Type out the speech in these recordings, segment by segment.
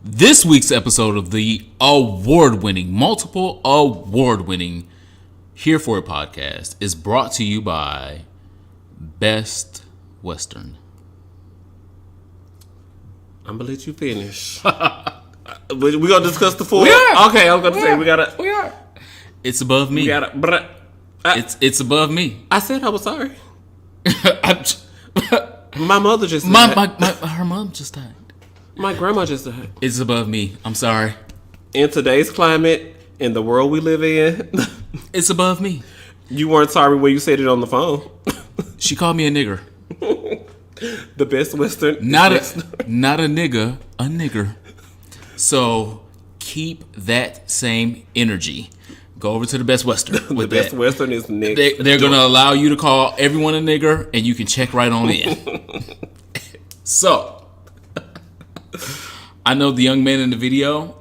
This week's episode of the multiple award-winning Here For It podcast is brought to you by Best Western. I'm gonna let you finish. We gonna discuss the four? We are. Okay, I was gonna say we gotta. We are. It's above me. We gotta. It's above me. I said I was sorry. My mother just died. Her mom just died. My grandma just died. It's above me. I'm sorry. In today's climate, in the world we live in, it's above me. You weren't sorry when you said it on the phone. She called me a nigger. The Best Western. Not a nigga, a nigger. So keep that same energy. Go over to the Best Western. The Best Western is nigger. They're going to allow you to call everyone a nigger, and you can check right on in. So, I know the young man in the video,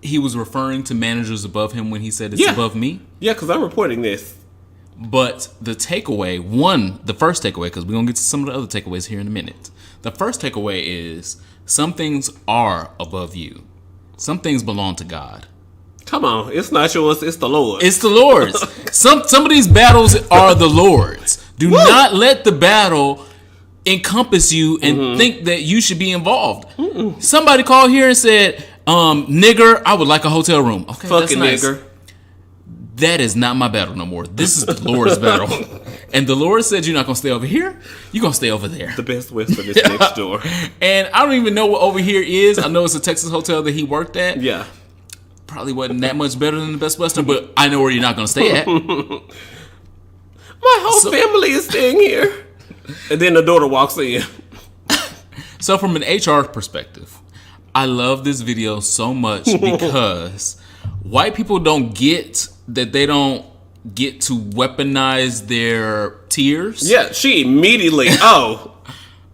he was referring to managers above him when he said it's above me. Yeah, because I'm reporting this. But the takeaway, the first takeaway, because we're going to get to some of the other takeaways here in a minute. The first takeaway is some things are above you. Some things belong to God. Come on, it's not yours, it's the Lord's. It's the Lord's. Some of these battles are the Lord's. Do not let the battle encompass you and think that you should be involved. Somebody called here and said, nigger, I would like a hotel room. Okay, fucking that's nice. nigger. That is not my battle no more. This is the Lord's battle. And the Lord said, you're not going to stay over here. You're going to stay over there. The Best Western is next door. And I don't even know what over here is. I know it's a Texas hotel that he worked at. Yeah. Probably wasn't that much better than the Best Western, but I know where you're not going to stay at. My whole family is staying here. And then the daughter walks in. So from an HR perspective, I love this video so much because white people don't get that they don't get to weaponize their tears. Yeah, she immediately,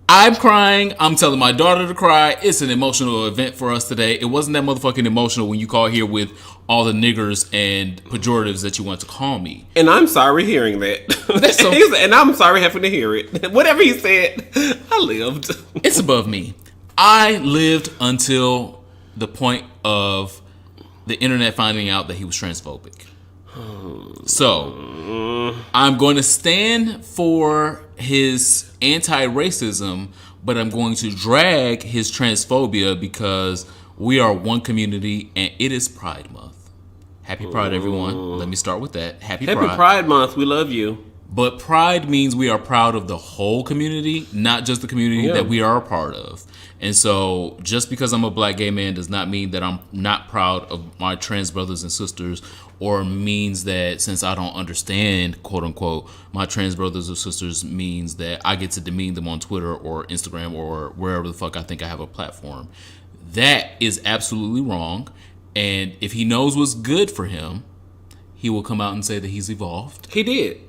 I'm crying. I'm telling my daughter to cry. It's an emotional event for us today. It wasn't that motherfucking emotional when you call here with all the niggers and pejoratives that you want to call me. And I'm sorry hearing that. And I'm sorry having to hear it. Whatever he said, I lived. It's above me. I lived until the point of the internet finding out that he was transphobic. So, I'm going to stand for his anti-racism, but I'm going to drag his transphobia because we are one community and it is Pride Month. Happy Pride, everyone. Let me start with that. Happy Pride Month. We love you. But pride means we are proud of the whole community, not just the community that we are a part of. And so just because I'm a black gay man does not mean that I'm not proud of my trans brothers and sisters, or means that since I don't understand, quote unquote, my trans brothers or sisters means that I get to demean them on Twitter or Instagram or wherever the fuck I think I have a platform. That is absolutely wrong. And if he knows what's good for him, he will come out and say that he's evolved. He did.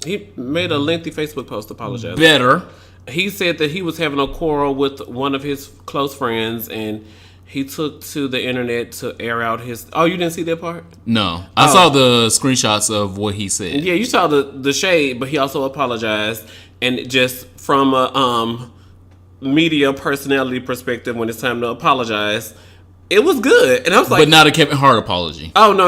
He made a lengthy Facebook post apologizing. Better. He said that he was having a quarrel with one of his close friends, and he took to the internet to air out his... Oh, you didn't see that part? No. I saw the screenshots of what he said. Yeah, you saw the shade, but he also apologized. And just from a media personality perspective, when it's time to apologize, it was good. And I was like... But not a Kevin Hart apology. Oh, no.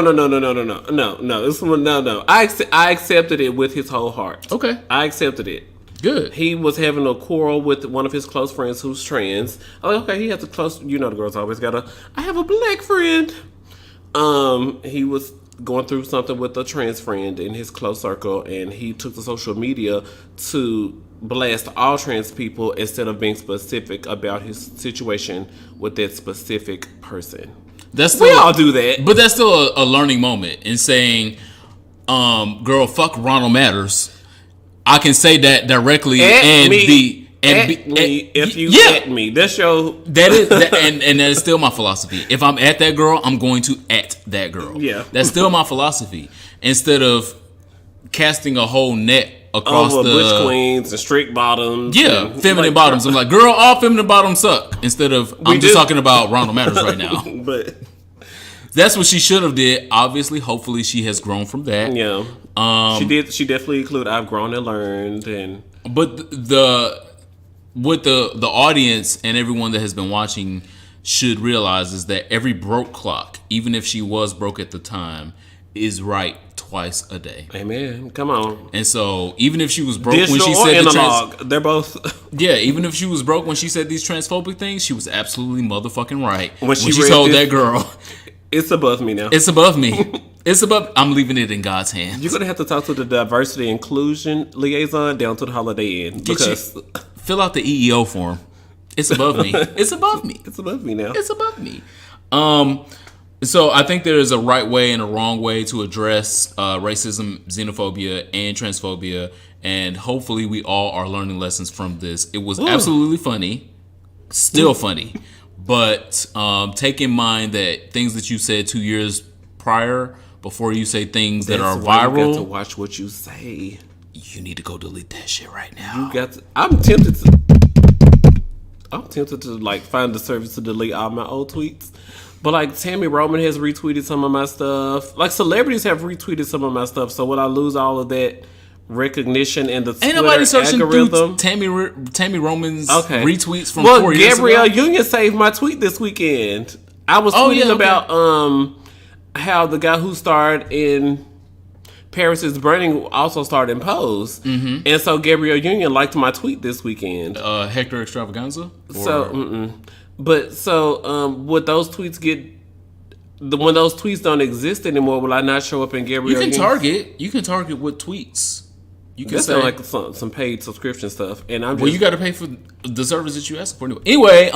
I accepted it with his whole heart. Okay. I accepted it. Good. He was having a quarrel with one of his close friends who's trans. I'm like, okay, he has a close... the girls always got I have a black friend. He was going through something with a trans friend in his close circle, and he took to social media to blast all trans people instead of being specific about his situation with that specific person. We all do that. But that's still a learning moment in saying, girl, fuck Ronald Matters. I can say that directly and me. If you at me, that's your... and that is still my philosophy. If I'm at that girl, I'm going to at that girl. Yeah. That's still my philosophy. Instead of casting a whole net across the butch queens and strict bottoms. Yeah, feminine bottoms. I'm like, girl, all feminine bottoms suck. Instead of I'm just talking about Ronald Matters right now. But that's what she should have did. Obviously, hopefully, she has grown from that. Yeah, she did. She definitely included I've grown and learned, and but the what the audience and everyone that has been watching should realize is that every broke clock, even if she was broke at the time, is right twice a day. Amen. Come on. And so even if she was broke Digital when she or said analog, they're both. yeah, even if she was broke when she said these transphobic things, she was absolutely motherfucking right When she told that girl, it's above me now. it's above me. It's above. I'm leaving it in God's hands. You're gonna have to talk to the diversity inclusion liaison down to the Holiday Inn because fill out the EEO form. It's above me. It's above me. it's above me now. It's above me. So I think there is a right way and a wrong way to address racism, xenophobia, and transphobia, and hopefully we all are learning lessons from this. It was absolutely funny, still funny, but take in mind that things that you said 2 years prior, before you say things that are viral, you got to watch what you say. You need to go delete that shit right now. You got to. I'm tempted to like find the service to delete all my old tweets. But like Tammy Roman has retweeted some of my stuff. Like celebrities have retweeted some of my stuff. So would I lose all of that recognition and the Ain't nobody searching algorithm? through Tammy Roman's retweets from 4 years ago? Gabrielle Union saved my tweet this weekend. I was tweeting about how the guy who starred in Paris is Burning also starred in Pose. Mm-hmm. And so Gabrielle Union liked my tweet this weekend. Hector Extravaganza? Would those tweets get... when those tweets don't exist anymore, will I not show up in Gabrielle Union's? You can target with tweets. You can That say sounds like some paid subscription stuff. And I'm just... Well, you got to pay for the service that you asked for. Anyway,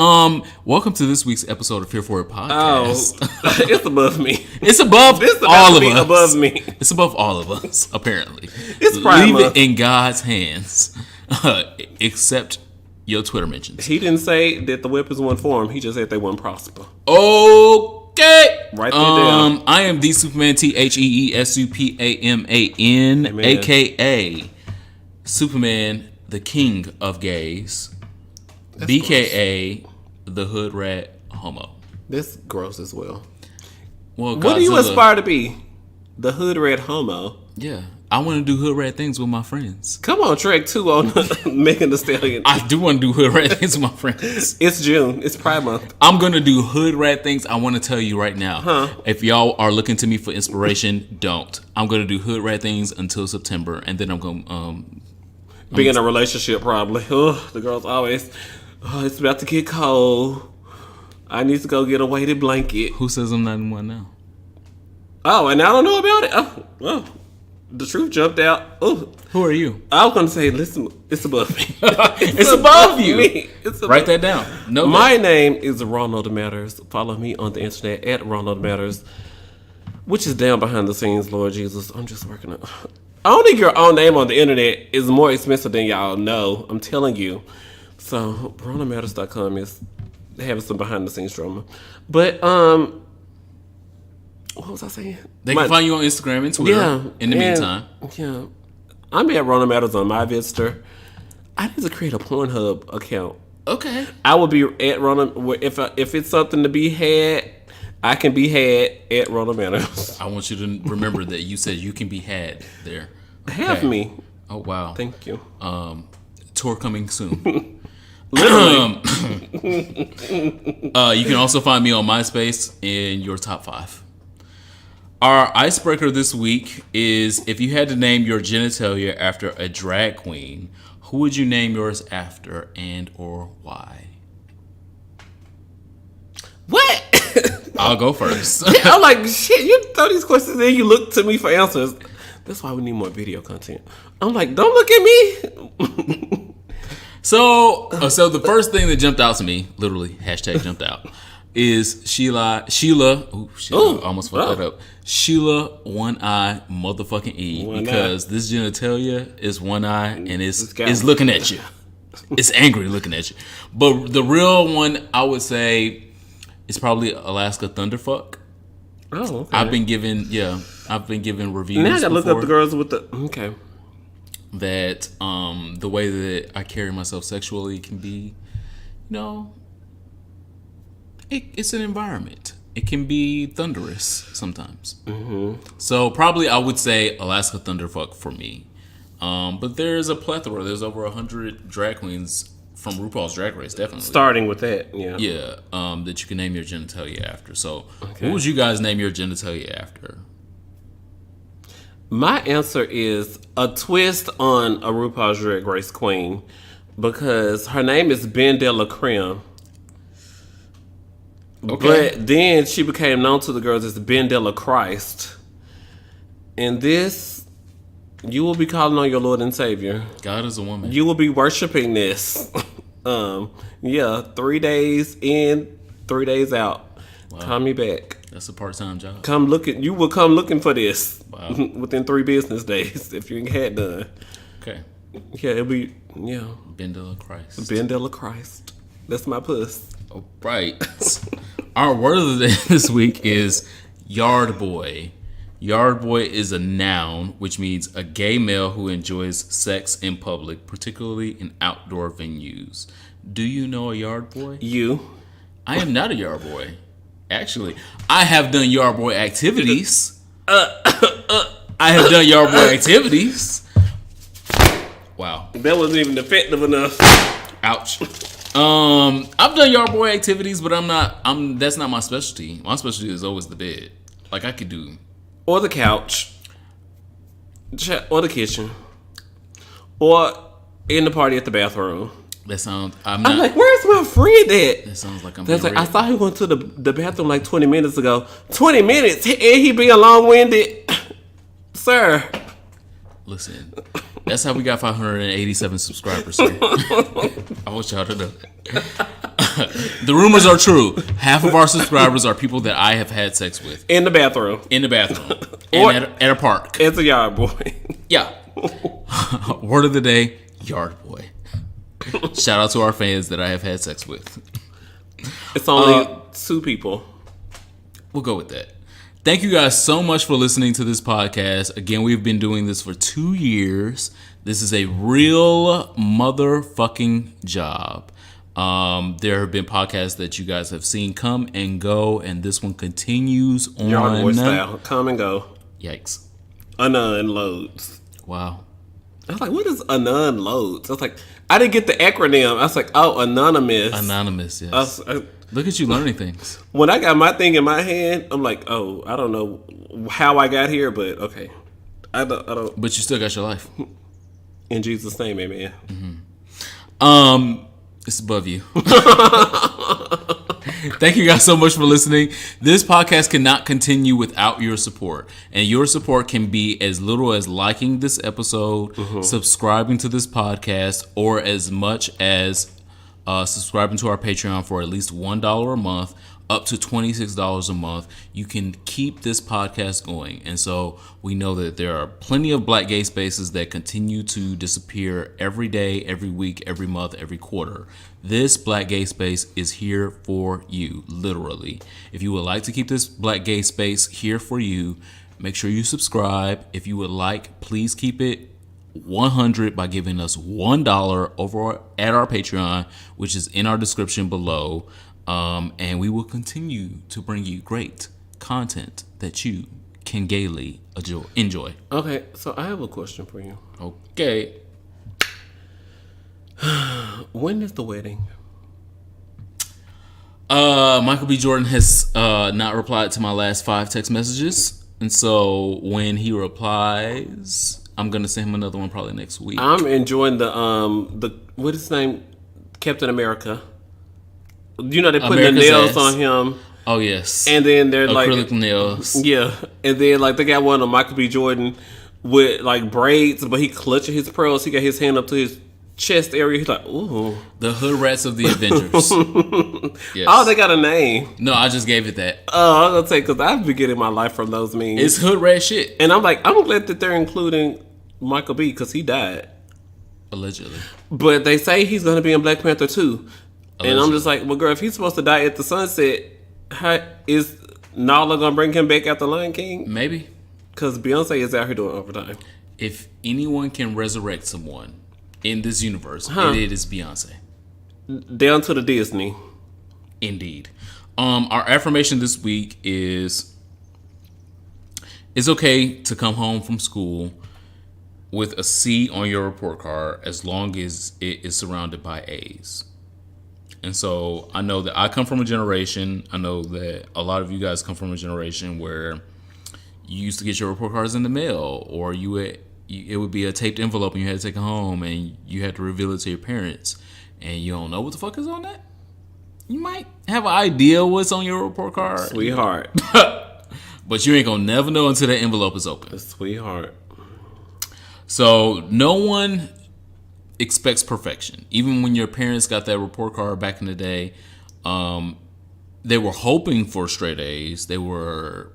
welcome to this week's episode of Fear For It Podcast. Oh, it's above me. It's above all of us. Above me. It's above all of us, apparently. It's Pride Leave it in God's hands, except your Twitter mentions. He didn't say that the weapons weren't for him. He just said they wouldn't prosper. Okay. Right there down. I am the Superman, TheeSupaman, Amen. a.k.a. Superman, the king of gays, BKA, the hood rat homo. That's gross as well. Well, what do you aspire to be? The hood rat homo. Yeah. I want to do hood rat things with my friends. Come on, track 2 on Megan Thee Stallion. I do want to do hood rat things with my friends. It's June. It's Pride Month. I'm going to do hood rat things. I want to tell you right now. If y'all are looking to me for inspiration, don't. I'm going to do hood rat things until September, and then I'm going to... be in a relationship, probably. Oh, the girls always... Oh, it's about to get cold. I need to go get a weighted blanket. Who says I'm not in one now? Oh, and I don't know about it. Oh, well... The truth jumped out. Oh, who are you? I was going to say, listen, it's above me. It's above you. Me. It's above Write that down. No, my name is Ronald Matters. Follow me on the internet at Ronald Matters, which is down behind the scenes, Lord Jesus. I'm just working on... Owning your own name on the internet is more expensive than y'all know. I'm telling you. So, RonaldMatters.com is having some behind the scenes drama. But, what was I saying? They can find you on Instagram and Twitter. Yeah. In the meantime. Yeah. I'm at Ronald Matters on my Visitor. I need to create a Pornhub account. Okay. I will be at Ronald. If it's something to be had, I can be had at Ronald Matters. I want you to remember that you said you can be had there. Okay. Have me. Oh, wow. Thank you. Tour coming soon. Literally. You can also find me on MySpace in your top 5. Our icebreaker this week is, if you had to name your genitalia after a drag queen, who would you name yours after and or why? What? I'll go first. I'm like, shit, you throw these questions in, you look to me for answers. That's why we need more video content. I'm like, don't look at me. So the first thing that jumped out to me, literally, hashtag jumped out, is Sheila. Ooh, shit, I almost fucked that up. Sheila One Eye motherfucking E. Because this genitalia is one eye and it's looking at you. It's angry looking at you. But the real one, I would say, is probably Alaska Thunderfuck. Oh, okay. I've been given reviews. Now I gotta look up the girls with the that the way that I carry myself sexually can be, it's an environment. It can be thunderous sometimes. Mm-hmm. So probably I would say Alaska Thunderfuck for me. But there's a plethora. There's over 100 drag queens from RuPaul's Drag Race, definitely. Starting with that, yeah. Yeah, that you can name your genitalia after. So, what would you guys name your genitalia after? My answer is a twist on a RuPaul's Drag Race queen, because her name is Ben de la Creme. Okay. But then she became known to the girls as Ben de la Christ. And this, you will be calling on your Lord and Savior. God is a woman. You will be worshiping this. 3 days in, 3 days out. Wow. Call me back. That's a part-time job. You will come looking for this. Wow. Within 3 business days if you ain't had done. Okay. Yeah, it'll be, Ben de la Christ. Ben de la Christ. That's my puss. All right. Our word of the day this week is yard boy. Yard boy is a noun, which means a gay male who enjoys sex in public, particularly in outdoor venues. Do you know a yard boy? I am not a yard boy. Actually, I have done yard boy activities. I have done yard boy activities. Wow. That wasn't even effective enough. Ouch. I've done yard boy activities, but that's not my specialty. My specialty is always the bed. Like I could do. Or the couch. Or the kitchen. Or in the party at the bathroom. That sounds. I'm like, where's my friend at? That sounds like I'm. That's like, I saw him going to the bathroom like 20 minutes ago. 20 minutes, and he being long-winded, sir. Listen, that's how we got 587 subscribers, sir. I want y'all to know. The rumors are true. Half of our subscribers are people that I have had sex with in the bathroom, and at a park. It's a yard boy. Yeah. Word of the day: yard boy. Shout out to our fans that I have had sex with. It's only 2 people. We'll go with that. Thank you guys so much for listening to this podcast. Again, we've been doing this for 2 years. This is a real motherfucking job. There have been podcasts that you guys have seen come and go, and this one continues on. Yard boy style. Come and go. Yikes. Unloads. Wow. I was like, what is unloads? I was like, I didn't get the acronym. I was like, oh, anonymous. Anonymous, yes. Look at you learning things. When I got my thing in my hand, I'm like, oh, I don't know how I got here, but okay. I don't. But you still got your life. In Jesus' name, amen. Mm-hmm. It's above you. Thank you guys so much for listening. This podcast cannot continue without your support. And your support can be as little as liking this episode, subscribing to this podcast, or as much as subscribing to our Patreon for at least $1 a month, up to $26 a month. You can keep this podcast going. And so we know that there are plenty of black gay spaces that continue to disappear every day, every week, every month, every quarter. This black gay space is here for you, literally. If you would like to keep this black gay space here for you, make sure you subscribe. If you would like, please keep it 100 by giving us $1 over at our Patreon, which is in our description below. And we will continue to bring you great content that you can gaily enjoy. Okay, so I have a question for you. Okay. When is the wedding? Michael B. Jordan has not replied to my last 5 text messages. And so when he replies, I'm going to send him another one probably next week. I'm enjoying the what is his name? Captain America. You know, they're putting America's the nails on him. Oh, yes. And then they're acrylic nails. Yeah. And then, like, they got one of Michael B. Jordan with, like, braids, but he clutching his pearls. He got his hand up to his chest area. He's like, ooh. The Hood Rats of the Avengers. Yes. Oh, they got a name. No, I just gave it that. Oh, I was going to say, because I've been getting my life from those memes. It's Hood Rat shit. And I'm like, I'm glad that they're including Michael B. because he died. Allegedly. But they say he's going to be in Black Panther 2. And I'm just like, well, girl, if he's supposed to die at the sunset, is Nala going to bring him back after Lion King? Maybe. Because Beyonce is out here doing overtime. If anyone can resurrect someone in this universe, it is Beyonce. Down to the Disney. Indeed. Our affirmation this week is, it's okay to come home from school with a C on your report card as long as it is surrounded by A's. And so I know that I come from a generation. I know that a lot of you guys come from a generation where you used to get your report cards in the mail, or it would be a taped envelope and you had to take it home and you had to reveal it to your parents, and you don't know what the fuck is on that. You might have an idea what's on your report card, sweetheart, but you ain't gonna never know until that envelope is open. Sweetheart. So no one expects perfection. Even when your parents got that report card back in the day, they were hoping for straight A's. They were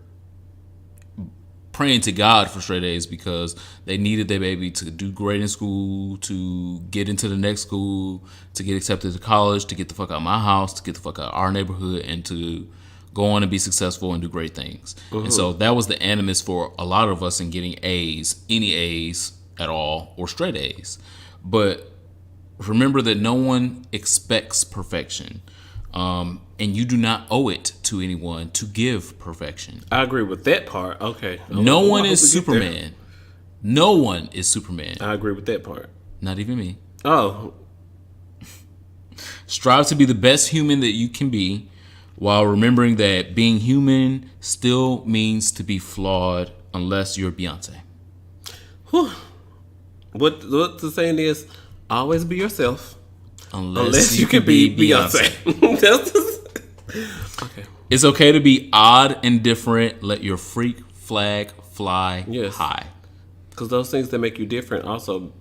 praying to God for straight A's because they needed their baby to do great in school, to get into the next school, to get accepted to college, to get the fuck out of my house, to get the fuck out of our neighborhood, and to go on and be successful and do great things. Mm-hmm. And so that was the animus for a lot of us in getting A's, any A's at all, or straight A's. But remember that no one expects perfection. And you do not owe it to anyone to give perfection. I agree with that part. Okay. No one is Superman. No one is Superman. I agree with that part. Not even me. Oh. Strive to be the best human that you can be, while remembering that being human still means to be flawed unless you're Beyonce. Whew. What the saying is, always be yourself. Unless you can be Beyonce. Okay. It's okay to be odd and different. Let your freak flag fly high. Because those things that make you different also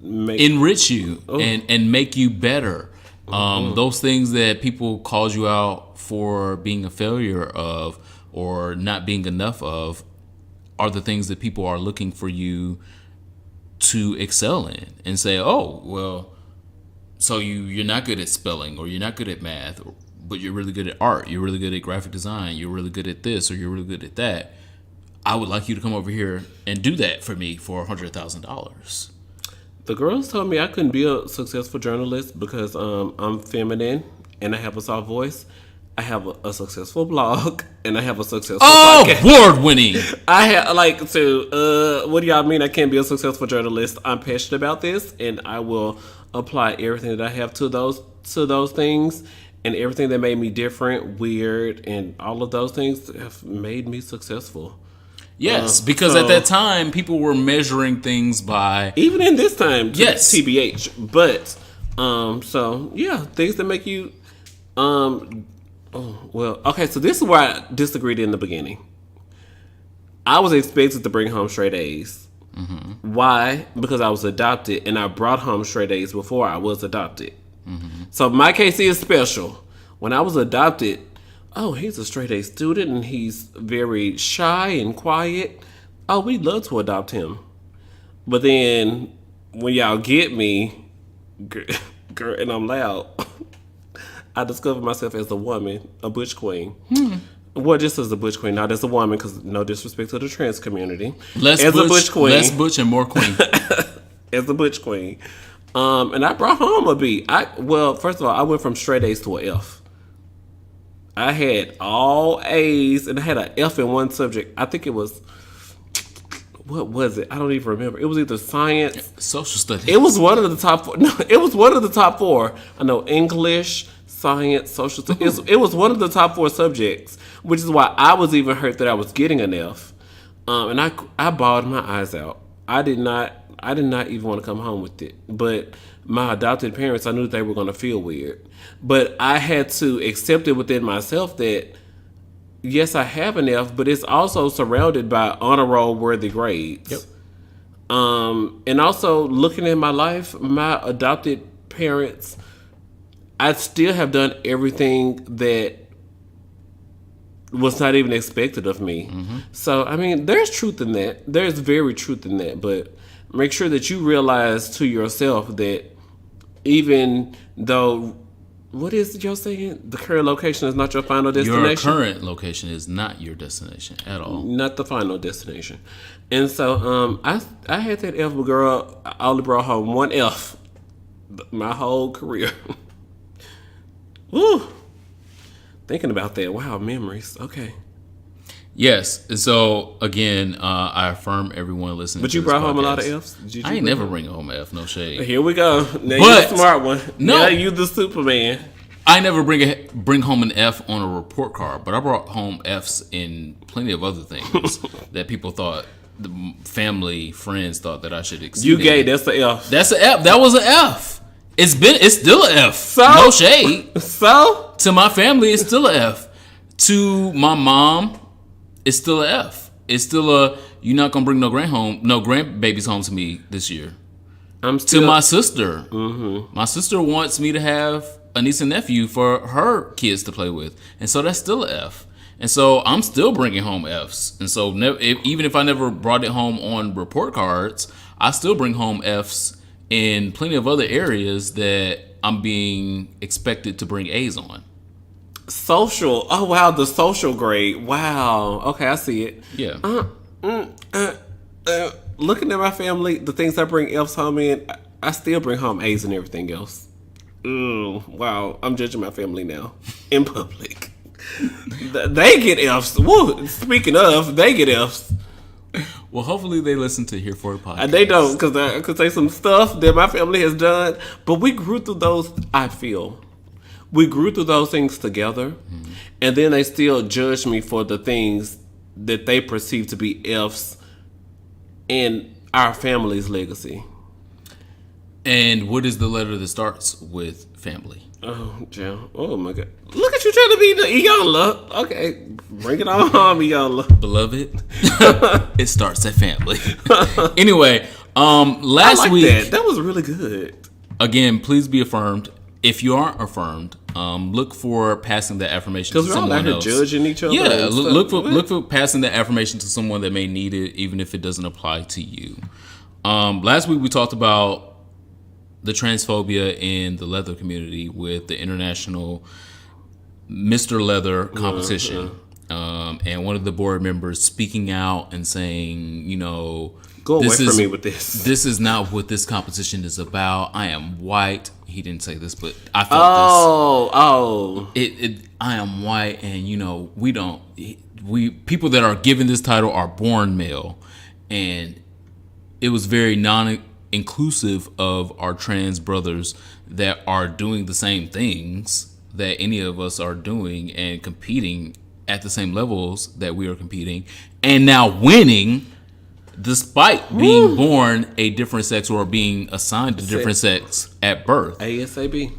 enrich you and make you better. Those things that people called you out for being a failure of or not being enough of are the things that people are looking for you to excel in and say, oh, well, so you're not good at spelling, or you're not good at math, but you're really good at art. You're really good at graphic design. You're really good at this, or you're really good at that. I would like you to come over here and do that for me for $100,000. The girls told me I couldn't be a successful journalist because I'm feminine and I have a soft voice. I have a successful blog and I have a successful podcast. Award winning. I have what do y'all mean I can't be a successful journalist? I'm passionate about this and I will apply everything that I have to those things, and everything that made me different, weird, and all of those things have made me successful. Yes, because at that time, people were measuring things by... Even in this time, yes. TBH. But, things that make you... okay, so this is where I disagreed in the beginning. I was expected to bring home straight A's. Mm-hmm. Why? Because I was adopted, and I brought home straight A's before I was adopted. Mm-hmm. So my case is special. When I was adopted, he's a straight A student and he's very shy and quiet. Oh, we'd love to adopt him. But then when y'all get me, girl, and I'm loud, I discovered myself as a woman, a butch queen. Well, just as a butch queen, not as a woman, because no disrespect to the trans community. Less butch and more queen. As a butch queen. And I brought home a B. First of all, I went from straight A's to an F. I had all A's and I had an F in one subject. I think it was, what was it? I don't even remember. It was either science, social studies. It was one of the top four. No, it was one of the top four. I know English, science, social studies. It was one of the top four subjects, which is why I was even hurt that I was getting an F. And I bawled my eyes out. I did not even want to come home with it. But my adopted parents, I knew they were going to feel weird. But I had to accept it within myself that, yes, I have an F, but it's also surrounded by honor roll worthy grades. Yep. And also looking at my life, my adopted parents, I still have done everything that was not even expected of me. Mm-hmm. So, I mean, there's truth in that. There's very truth in that. But make sure that you realize to yourself that even though, what is it y'all saying? The current location is not your final destination? Your current location is not your destination at all. Not the final destination. And so I had that F, girl. I only brought home one F my whole career. Woo! Thinking about that, wow, memories. Okay. Yes. And so again, I affirm everyone listening. But to you this brought home a podcast. lot of F's. I ain't never bring home F. No shade. Here we go. Now But- you're the smart one. No. Now you the Superman. I never bring home an F on a report card, but I brought home Fs in plenty of other things that people thought, the family, friends thought that I should exceed. You gay. That's the F. That's an F. That was an F. It's still an F. So? No shade. So? To my family, it's still an F. To my mom, it's still an F. It's still a, you're not gonna bring no grandbabies home to me this year. I'm still... To my sister. Mm-hmm. My sister wants me to have a niece and nephew for her kids to play with. And so that's still an F. And so I'm still bringing home Fs. And so even if I never brought it home on report cards, I still bring home Fs in plenty of other areas that I'm being expected to bring A's on. Social. Oh, wow. The social grade. Wow. Okay, I see it. Yeah. Looking at my family, the things I bring F's home in, I still bring home A's and everything else. Wow. I'm judging my family now in public. They get F's. Woo. Speaking of, they get F's. Well, hopefully they listen to Here For the Podcast. They don't, because I could say some stuff that my family has done. But we grew through those, I feel. We grew through those things together. Mm-hmm. And then they still judge me for the things that they perceive to be F's in our family's legacy. And what is the letter that starts with family? Oh, Jim. Oh, my God. Look at you trying to be the Iyanla. Okay. Bring it on home, Iyanla. Beloved, it starts at family. Anyway, last week... That was really good. Again, please be affirmed. If you aren't affirmed, look for passing that affirmation to someone else. Because we're all out here judging each other. Yeah, look for passing that affirmation to someone that may need it, even if it doesn't apply to you. Last week we talked about the transphobia in the leather community with the international Mr. Leather competition. And one of the board members speaking out and saying, go away from me with this. This is not what this competition is about. I am white. He didn't say this, but I felt this. I am white, and we people that are given this title are born male, and it was very non-inclusive of our trans brothers that are doing the same things that any of us are doing and competing at the same levels that we are competing, and now winning. Despite being born a different sex or being assigned a different sex at birth. ASAB.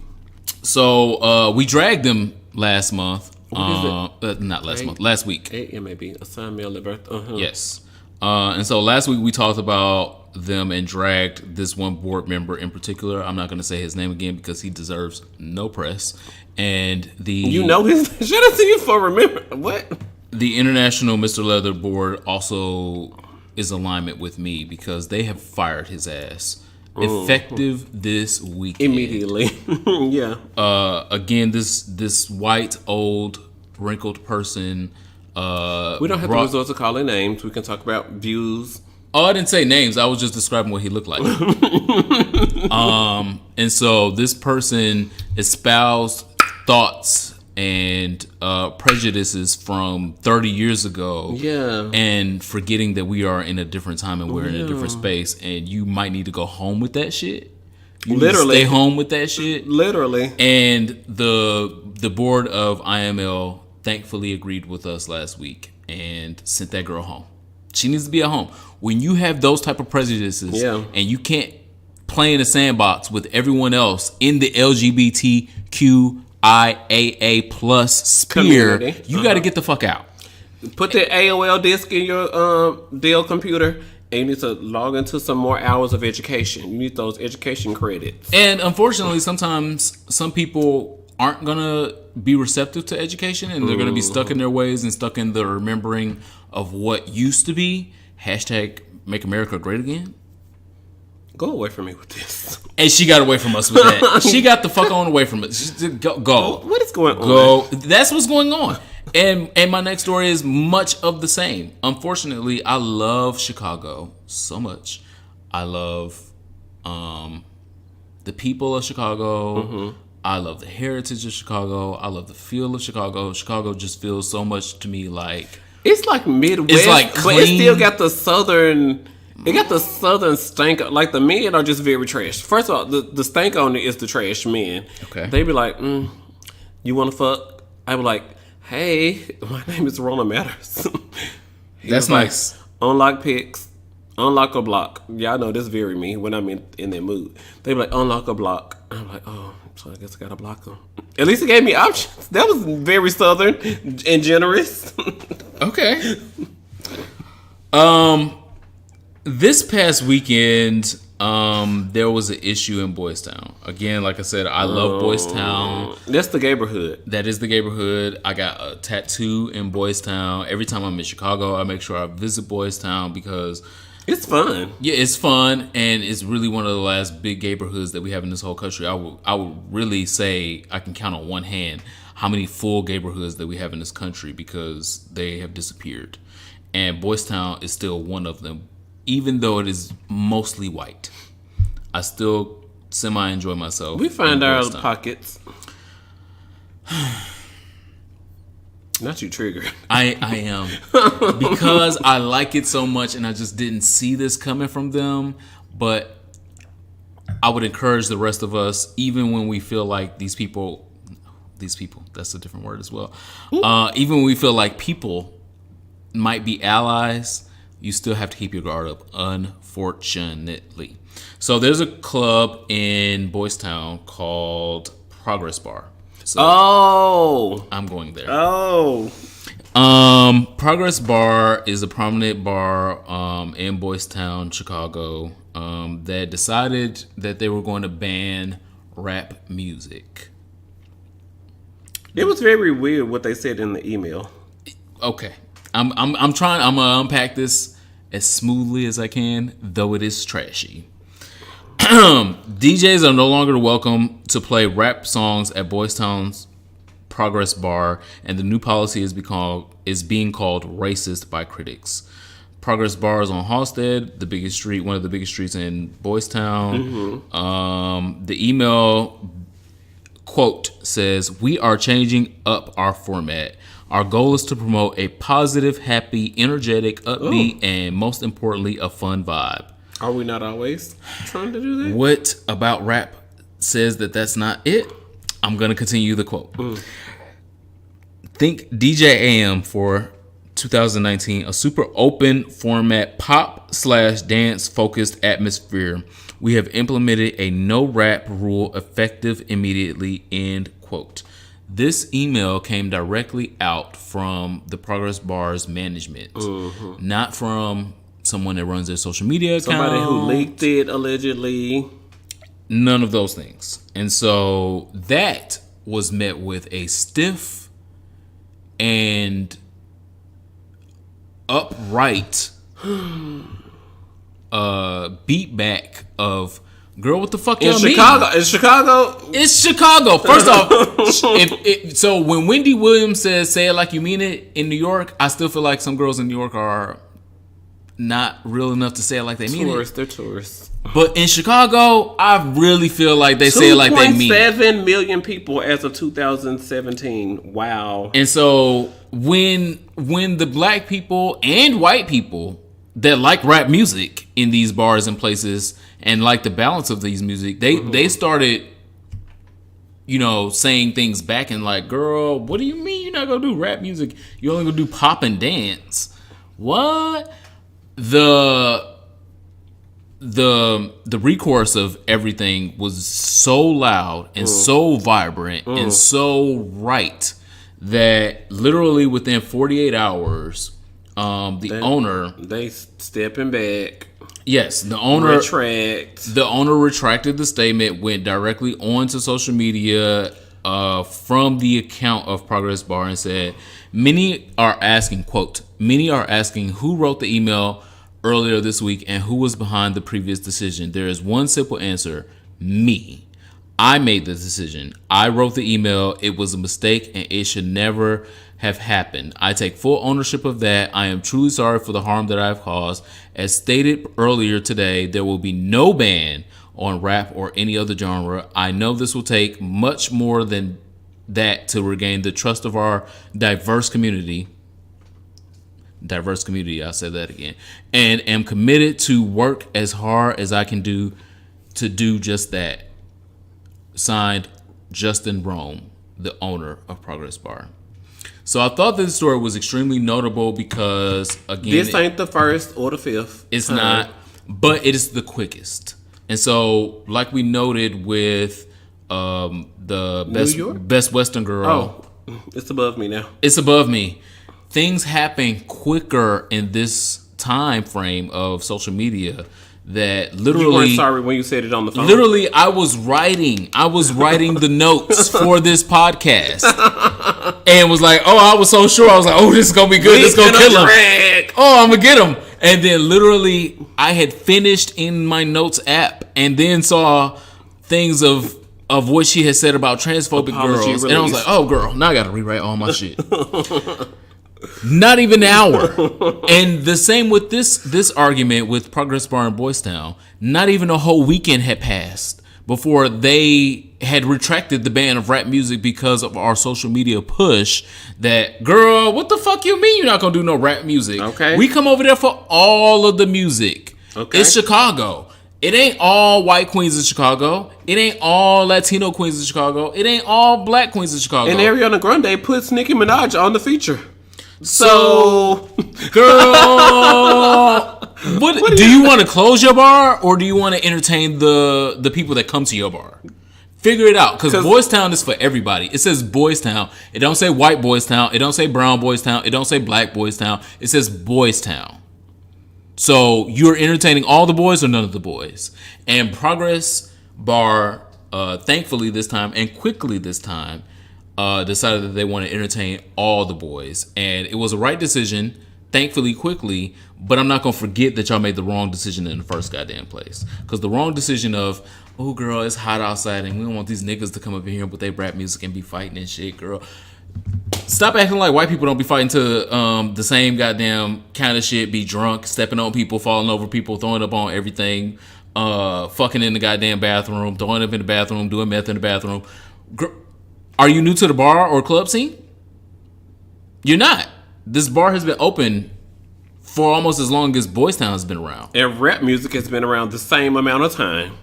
So we dragged them last month. Not last month. Last week. AMAB. Assigned male at birth. Yes. And so last week we talked about them and dragged this one board member in particular. I'm not going to say his name again because he deserves no press. And his shout out to you for remembering. What? The International Mr. Leather Board also is alignment with me because they have fired his ass effective this weekend. Immediately. Yeah. Again, this white, old, wrinkled person. We don't have to resort to calling names. We can talk about views. Oh, I didn't say names. I was just describing what he looked like. And so this person espoused thoughts and prejudices from 30 years ago. Yeah. And forgetting that we are in a different time and we're in a different space, and you might need to go home with that shit. You literally stay home with that shit. Literally. And the board of IML thankfully agreed with us last week and sent that girl home. She needs to be at home. When you have those type of prejudices and you can't play in a sandbox with everyone else in the LGBTQIAA plus sphere, community. You got to get the fuck out. Put the AOL disk in your Dell computer, and you need to log into some more hours of education. You need those education credits. And unfortunately, sometimes some people aren't going to be receptive to education, and they're going to be stuck in their ways and stuck in the remembering of what used to be. Hashtag make America great again. Go away from me with this. And she got away from us with that. She got the fuck on away from us. Go. What is going on? Go. That's what's going on. And my next story is much of the same. Unfortunately, I love Chicago so much. I love the people of Chicago. Mm-hmm. I love the heritage of Chicago. I love the feel of Chicago. Chicago just feels so much to me like It's like Midwest, It's like but it clean. still got the southern. It got the southern stank. Like the men are just very trash. First of all, the stank on it is the trash men. Okay. They be like, "You want to fuck?" I be like, "Hey, my name is Rona Matters." That's nice. Unlock pics, unlock a block. Y'all know this very me when I'm in that mood. They be like, "Unlock a block." I'm like, "Oh, so I guess I gotta block them." At least it gave me options. That was very southern and generous. Okay. This past weekend, there was an issue in Boystown. Again, like I said, I love Boystown. That's the neighborhood. That is the neighborhood. I got a tattoo in Boystown. Every time I'm in Chicago, I make sure I visit Boystown because It's fun. yeah, it's fun, and it's really one of the last big neighborhoods that we have in this whole country. I would really say I can count on one hand how many full neighborhoods that we have in this country because they have disappeared. And Boystown is still one of them, even though it is mostly white. I still semi-enjoy myself. We find in our Boystown. pockets. Not you triggered. I am because I like it so much, and I just didn't see this coming from them. But I would encourage the rest of us, even when we feel like these people, that's a different word as well. Even when we feel like people might be allies, you still have to keep your guard up, unfortunately. So there's a club in Boystown called Progress Bar. So I'm going there. Progress Bar is a prominent bar in Boystown, Chicago, that decided that they were going to ban rap music. It was very weird what they said in the email. Okay. I'm gonna unpack this as smoothly as I can, though it is trashy. DJs are no longer welcome to play rap songs at Boystown's Progress Bar, and the new policy is being called racist by critics. Progress Bar is on Halstead, one of the biggest streets in Boystown. Mm-hmm. The email quote says, "We are changing up our format. Our goal is to promote a positive, happy, energetic, upbeat, and most importantly, a fun vibe." Are we not always trying to do that? What about rap says that that's not it? I'm going to continue the quote. Think DJ AM for 2019, a super open format pop/dance focused atmosphere. We have implemented a no rap rule effective immediately, end quote. This email came directly out from the Progress Bar's management, not from someone that runs their social media account. Somebody who leaked it, allegedly. None of those things. And so that was met with a stiff and upright beat back of, girl, what the fuck y'all mean? In Chicago? It's Chicago. First off, so when Wendy Williams says "say it like you mean it" in New York, I still feel like some girls in New York are not real enough to say it like they mean it. They're tourists. But in Chicago, I really feel like they say it like they mean it. 2.7 million people as of 2017. Wow. And so when the black people and white people that like rap music in these bars and places and like the balance of these music, they started, saying things back and like, girl, what do you mean you're not gonna do rap music? You're only gonna do pop and dance. What? The recourse of everything was so loud and so vibrant and so right that literally within 48 hours, the owner, they stepping back. Yes, the owner retracted the statement, went directly onto social media from the account of Progress Bar and said, many are asking who wrote the email earlier this week and who was behind the previous decision. There is one simple answer: me. I made the decision. I wrote the email. It was a mistake and it should never have happened. I take full ownership of that. I am truly sorry for the harm that I've caused. As stated earlier today, there will be no ban on rap or any other genre. I know this will take much more than that to regain the trust of our diverse community. diverse community. I'll say that again. And am committed to work as hard as I can do to do just that. Signed, Justin Rome, the owner of Progress Bar. So I thought this story was extremely notable because, again, this ain't the first or the fifth. It's not, but it is the quickest. And so, like we noted with the best Western girl. Oh, it's above me now. It's above me. Things happen quicker in this time frame of social media that literally. You weren't sorry when you said it on the phone. Literally, I was writing the notes for this podcast, and was like, "Oh, I was so sure." I was like, "Oh, this is gonna be good. This is gonna kill him. Oh, I'm gonna get him." And then literally, I had finished in my notes app, and then saw things of what she had said about transphobic girls, and I was like, "Oh, girl, now I gotta rewrite all my shit." Not even an hour. And the same with this argument with Progress Bar in Boystown. Not even a whole weekend had passed before they had retracted the ban of rap music because of our social media push that, girl, what the fuck you mean you're not gonna do no rap music? Okay. We come over there for all of the music. Okay. It's Chicago. It ain't all white queens in Chicago. It ain't all Latino queens in Chicago. It ain't all black queens in Chicago. And Ariana Grande puts Nicki Minaj on the feature. So, girl, what do you want to close your bar, or do you want to entertain the people that come to your bar? Figure it out, because Boystown is for everybody. It says Boystown. It don't say white Boystown. It don't say brown Boystown. It don't say black Boystown. It says Boystown. So you're entertaining all the boys or none of the boys. And Progress Bar, thankfully this time and quickly this time, decided that they want to entertain all the boys, and it was a right decision, thankfully, quickly. But I'm not gonna forget that y'all made the wrong decision in the first goddamn place, because the wrong decision of, oh girl, it's hot outside and we don't want these niggas to come up in here with their rap music and be fighting and shit. Girl, stop acting like white people don't be fighting to the same goddamn kind of shit. Be drunk, stepping on people, falling over people, throwing up on everything, fucking in the goddamn bathroom, throwing up in the bathroom, doing meth in the bathroom. Girl, are you new to the bar or club scene? You're not. This bar has been open for almost as long as Boystown has been around. And rap music has been around the same amount of time.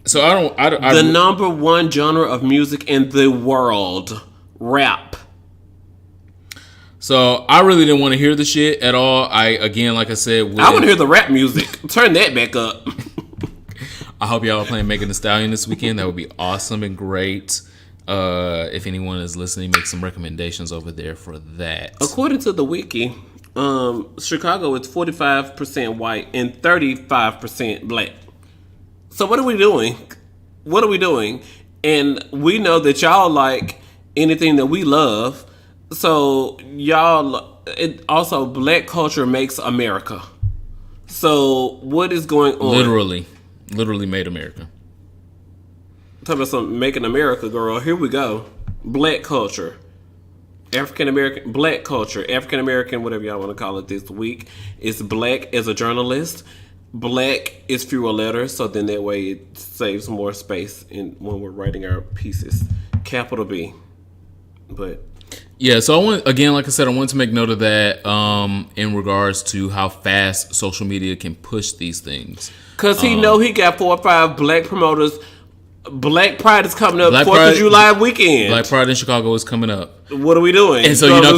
So I the number one genre of music in the world, rap. So I really didn't want to hear the shit at all. I want to hear the rap music. Turn that back up. I hope y'all are playing Megan Thee Stallion this weekend. That would be awesome and great. If anyone is listening, make some recommendations over there for that. According to the wiki, Chicago is 45% white and 35% black. So what are we doing? What are we doing? And we know that y'all like anything that we love. So also black culture makes America. So what is going on? Literally made America. Talk about something making America, girl. Here we go. Black culture. African American, black culture, African American, whatever y'all want to call it this week. It's black as a journalist. Black is fewer letters, so then that way it saves more space when we're writing our pieces. Capital B. But yeah, so I want to make note of that in regards to how fast social media can push these things. Because he got 4 or 5 black promoters. Black Pride is coming up. 4th of July weekend. Black Pride in Chicago is coming up. What are we doing? And so you're not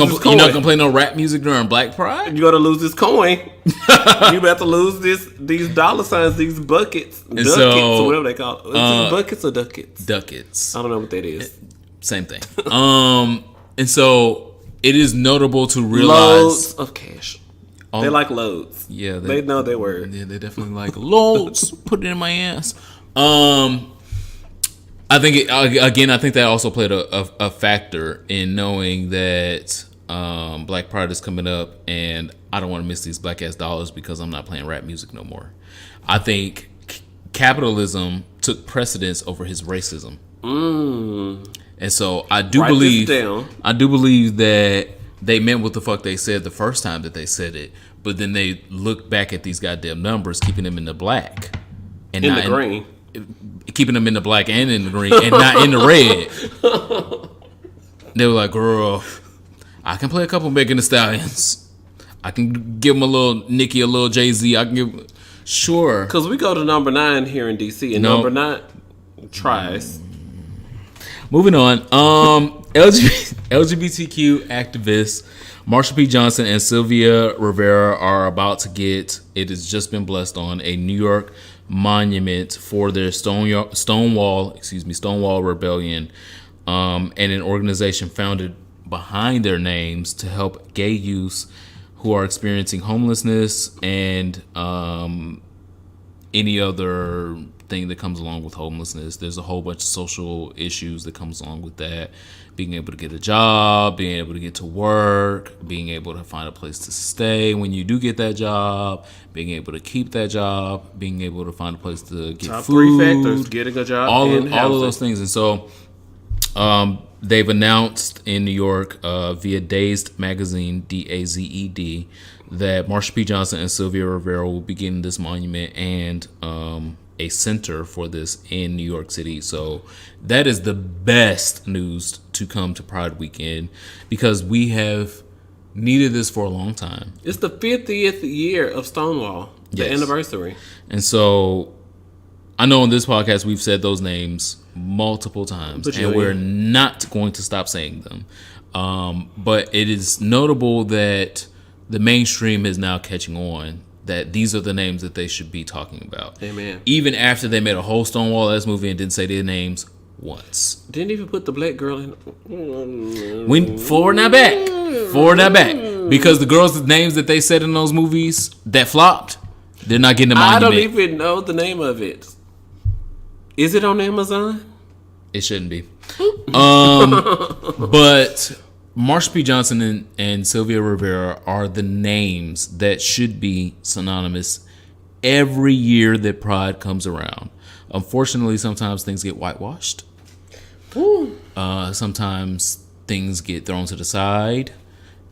gonna play no rap music during Black Pride? You're gonna lose this coin. You about to lose these dollar signs, these buckets, ducats, or whatever they call it. Is it buckets or ducats? Ducats. I don't know what that is. Same thing. And so it is notable to realize loads of cash. They like loads. Yeah, they know their word. Yeah, they definitely like loads. Put it in my ass. I think that also played a factor in knowing that Black Pride is coming up, and I don't want to miss these black ass dollars because I'm not playing rap music no more. I think capitalism took precedence over his racism, and so I do believe that they meant what the fuck they said the first time that they said it, but then they look back at these goddamn numbers, keeping them in the black and in not the green. Keeping them in the black and in the green and not in the red. They were like, girl, I can play a couple Megan Thee Stallions. I can give him a little Nicki, a little Jay-Z. I can give, sure. Because we go to number 9 here in DC, and number 9 tries. Moving on. LGBTQ activists Marsha P. Johnson and Sylvia Rivera are about to get, it has just been blessed on, a New York monument for their Stonewall Rebellion, and an organization founded behind their names to help gay youths who are experiencing homelessness and any other thing that comes along with homelessness. There's a whole bunch of social issues that comes along with that. Being able to get a job, being able to get to work, being able to find a place to stay when you do get that job, being able to keep that job, being able to find a place to get Top food. 3 factors: getting a job, all and of those things. And so they've announced in New York via Dazed Magazine, DAZED, that Marsha P. Johnson and Sylvia Rivera will be getting this monument and a center for this in New York City. So that is the best news to come to Pride Weekend, because we have needed this for a long time. It's the 50th year of Stonewall, the anniversary. And so I know on this podcast we've said those names multiple times, and we're not going to stop saying them. But it is notable that the mainstream is now catching on that these are the names that they should be talking about. Amen. Even after they made a whole Stonewall-ass movie and didn't say their names once. Didn't even put the black girl in. Forward now back. Because the girls' names that they said in those movies that flopped, they're not getting a monument. I don't even know the name of it. Is it on Amazon? It shouldn't be. But Marsha P. Johnson and Sylvia Rivera are the names that should be synonymous every year that Pride comes around. Unfortunately, sometimes things get whitewashed. Sometimes things get thrown to the side.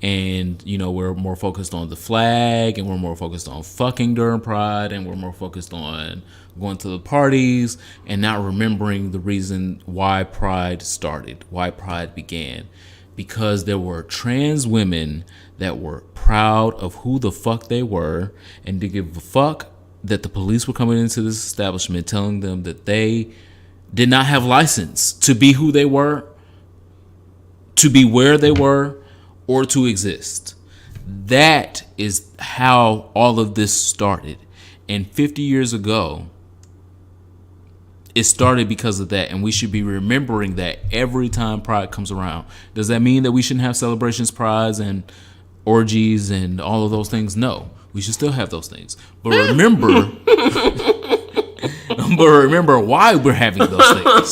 And, you know, we're more focused on the flag, and we're more focused on fucking during Pride, and we're more focused on going to the parties and not remembering the reason why Pride started, why Pride began. Because there were trans women that were proud of who the fuck they were and didn't give a fuck that the police were coming into this establishment telling them that they did not have license to be who they were, to be where they were, or to exist. That is how all of this started. And 50 years ago, it started because of that, and we should be remembering that every time Pride comes around. Does that mean that we shouldn't have celebrations, prides, and orgies, and all of those things? No, we should still have those things. But remember, why we're having those things.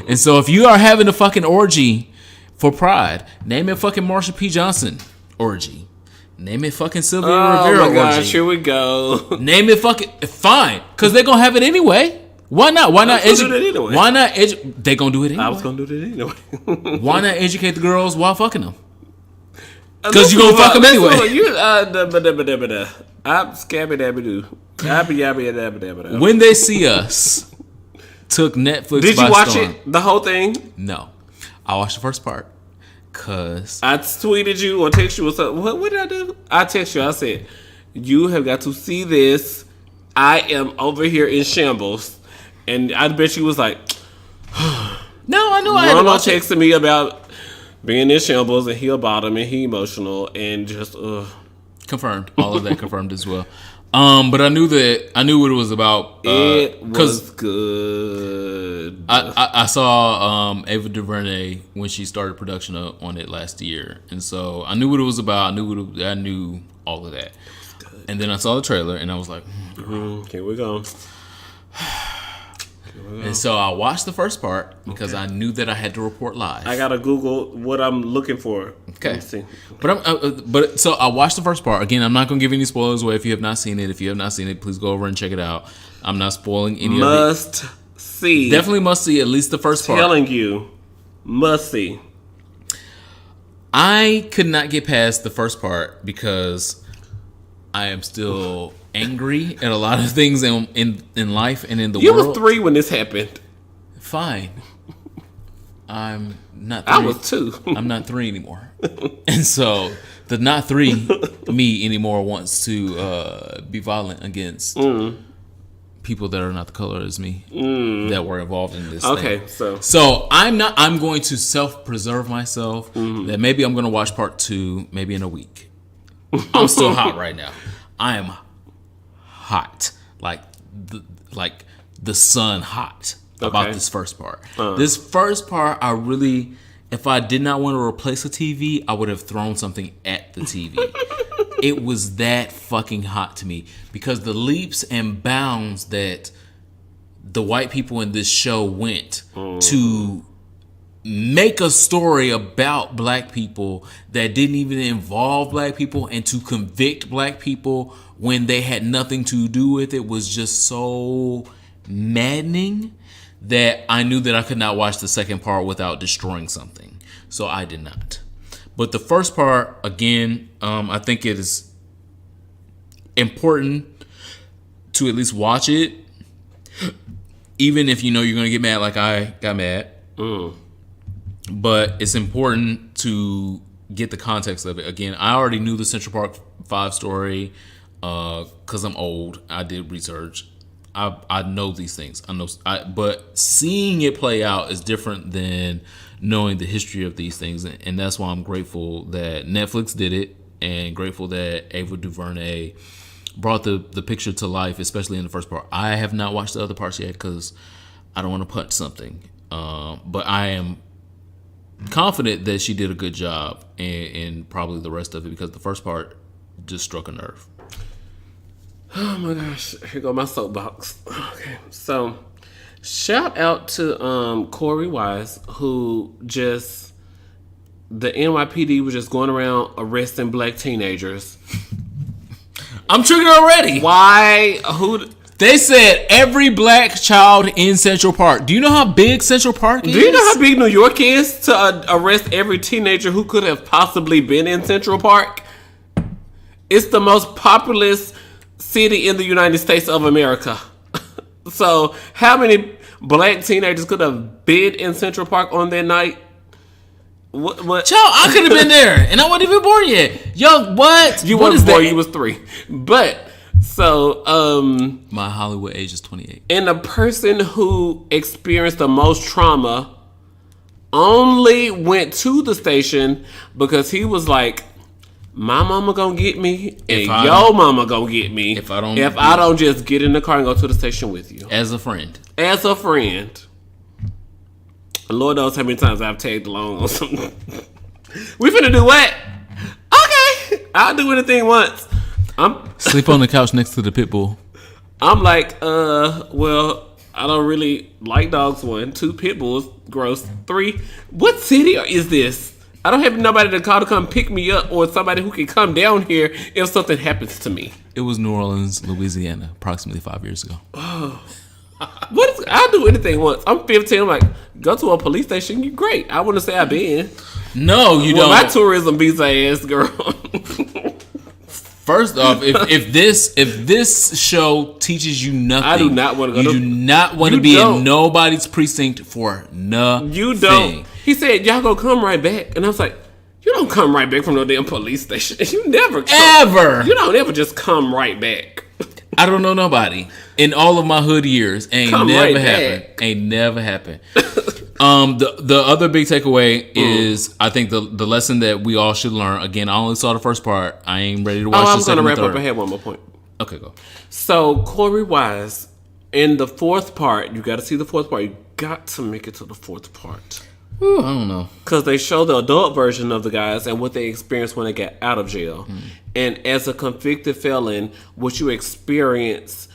And so if you are having a fucking orgy for Pride, name it fucking Marsha P. Johnson orgy. Name it fucking Sylvia Rivera orgy. Oh my gosh, here we go. Name it fucking, fine, because they're going to have it anyway. Why not? Why not educate? Why not educate? They gonna do it anyway. I was gonna do it anyway. Why not educate the girls while fucking them? Because you gonna fuck them anyway. I'm scabby dabby doo. When They See Us took Netflix. Did you watch it? The whole thing? No, I watched the first part. Cause I tweeted you or text you or something. What did I do? I text you. I said, you have got to see this. I am over here in shambles. And I bet you was like, no, I knew I had to watch it. texting me about being in shambles and he a bottom and he emotional and just confirmed. All of that confirmed as well. But I knew what it was about. It was good. I saw Ava Duvernay when she started production on it last year, and so I knew what it was about. I knew all of that. And then I saw the trailer and I was like, here we go. And so I watched the first part because I knew that I had to report live. I gotta Google what I'm looking for. Okay. But so I watched the first part. Again, I'm not gonna give any spoilers away if you have not seen it. If you have not seen it, please go over and check it out. I'm not spoiling any of it. Must see. Definitely must see at least the first part. Telling you, must see. I could not get past the first part because I am still angry at a lot of things in life and in the world. You were 3 when this happened. Fine. I'm not 3. I was 2. I'm not 3 anymore. And so The not three me anymore wants to be violent against people that are not the color as me that were involved in this. Okay, thing. So I'm going to self-preserve myself. That maybe I'm going to watch part 2 maybe in a week. I'm still hot right now. I am hot, like the sun hot about this first part. This first part, I really, if I did not want to replace a TV, I would have thrown something at the TV. It was that fucking hot to me because the leaps and bounds that the white people in this show went to make a story about black people that didn't even involve black people and to convict black people when they had nothing to do with it was just so maddening that I knew that I could not watch the second part without destroying something. So I did not. But the first part, again, I think it is important to at least watch it, even if you know you're going to get mad like I got mad. But it's important to get the context of it. Again, I already knew the Central Park 5 story because I'm old. I did research. I know these things. But seeing it play out is different than knowing the history of these things, and that's why I'm grateful that Netflix did it, and grateful that Ava Duvernay brought the picture to life, especially in the first part. I have not watched the other parts yet because I don't want to punch something, but I am confident that she did a good job in probably the rest of it because the first part just struck a nerve. Oh my gosh, here go my soapbox. Okay, so shout out to Corey Wise, who just, the NYPD was just going around arresting black teenagers. I'm triggered already. Why? Who? They said every black child in Central Park. Do you know how big Central Park is? Do you know how big New York is to arrest every teenager who could have possibly been in Central Park? It's the most populous city in the United States of America. So how many black teenagers could have been in Central Park on that night? What? Child, I could have been there, and I wasn't even born yet. Yo, what? You what wasn't born, you was 3. But so my Hollywood age is 28. And the person who experienced the most trauma only went to the station because he was like, my mama gonna get me, and your mama gonna get me if I don't just get in the car and go to the station with you. As a friend. Lord knows how many times I've tagged along on something. We finna do what? Okay, I'll do anything once. Sleep on the couch next to the pit bull. I'm like, well, I don't really like dogs. 1, 2 pit bulls, gross. 3, what city is this? I don't have nobody to call to come pick me up or somebody who can come down here if something happens to me. It was New Orleans, Louisiana, approximately 5 years ago. I'll do anything once. I'm 15. I'm like, go to a police station. You're great. I want to say I've been. No, you don't. My tourism visa ass girl. First off, if this show teaches you nothing, I do not want to go. You do not want to be in nobody's precinct for nothing. You don't. He said, y'all gonna come right back. And I was like, you don't come right back from no damn police station. You never come. Ever. You don't ever just come right back. I don't know nobody. In all of my hood years, ain't never happened. The other big takeaway is, I think the lesson that we all should learn. Again, I only saw the first part. I ain't ready to watch the second and third. I'm gonna wrap up. I had one more point. Okay, go. So Corey Wise, in the fourth part, you got to see the fourth part. You got to make it to the fourth part. Ooh, I don't know. Because they show the adult version of the guys and what they experienced when they got out of jail. And as a convicted felon, what you experience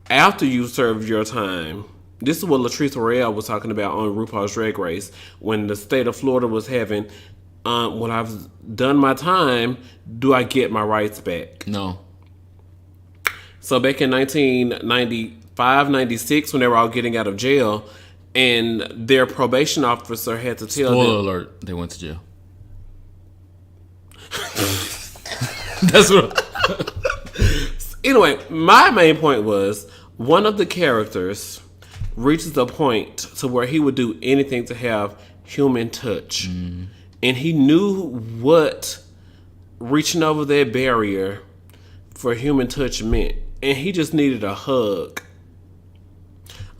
after you serve your time. This is what Latrice Royale was talking about on RuPaul's Drag Race when the state of Florida was having, when I've done my time, do I get my rights back? No. So back in 1995, 96, when they were all getting out of jail, and their probation officer had to tell them. Spoiler alert, they went to jail. That's what. Anyway, my main point was one of the characters reaches a point to where he would do anything to have human touch. And he knew what reaching over that barrier for human touch meant. And he just needed a hug.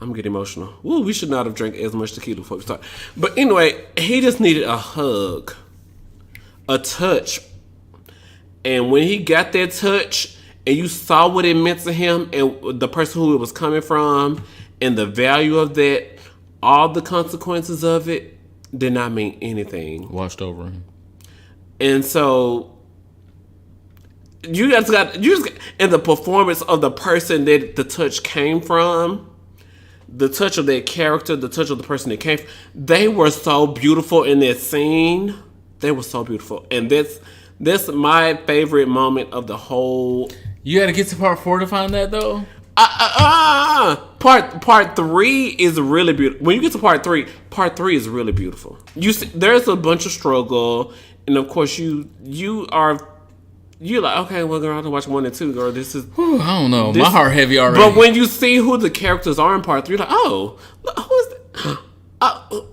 I'm getting emotional. Ooh, we should not have drank as much tequila before we start. But anyway, he just needed a hug, a touch. And when he got that touch, and you saw what it meant to him, and the person who it was coming from, and the value of that, all the consequences of it did not mean anything. Washed over him. And so you just got, and the performance of the person that the touch came from, the touch of their character, the touch of the person that came from, they were so beautiful in that scene. They were so beautiful. And that's my favorite moment of the whole. You got to get to part 4 to find that, though? Part 3 is really beautiful. When you get to part 3 is really beautiful. You see, there's a bunch of struggle, and of course you're like, okay, well, girl, I have to watch 1 and 2, girl. This is. Whew, I don't know. My heart heavy already. But when you see who the characters are in part 3, you're like, oh, who is that?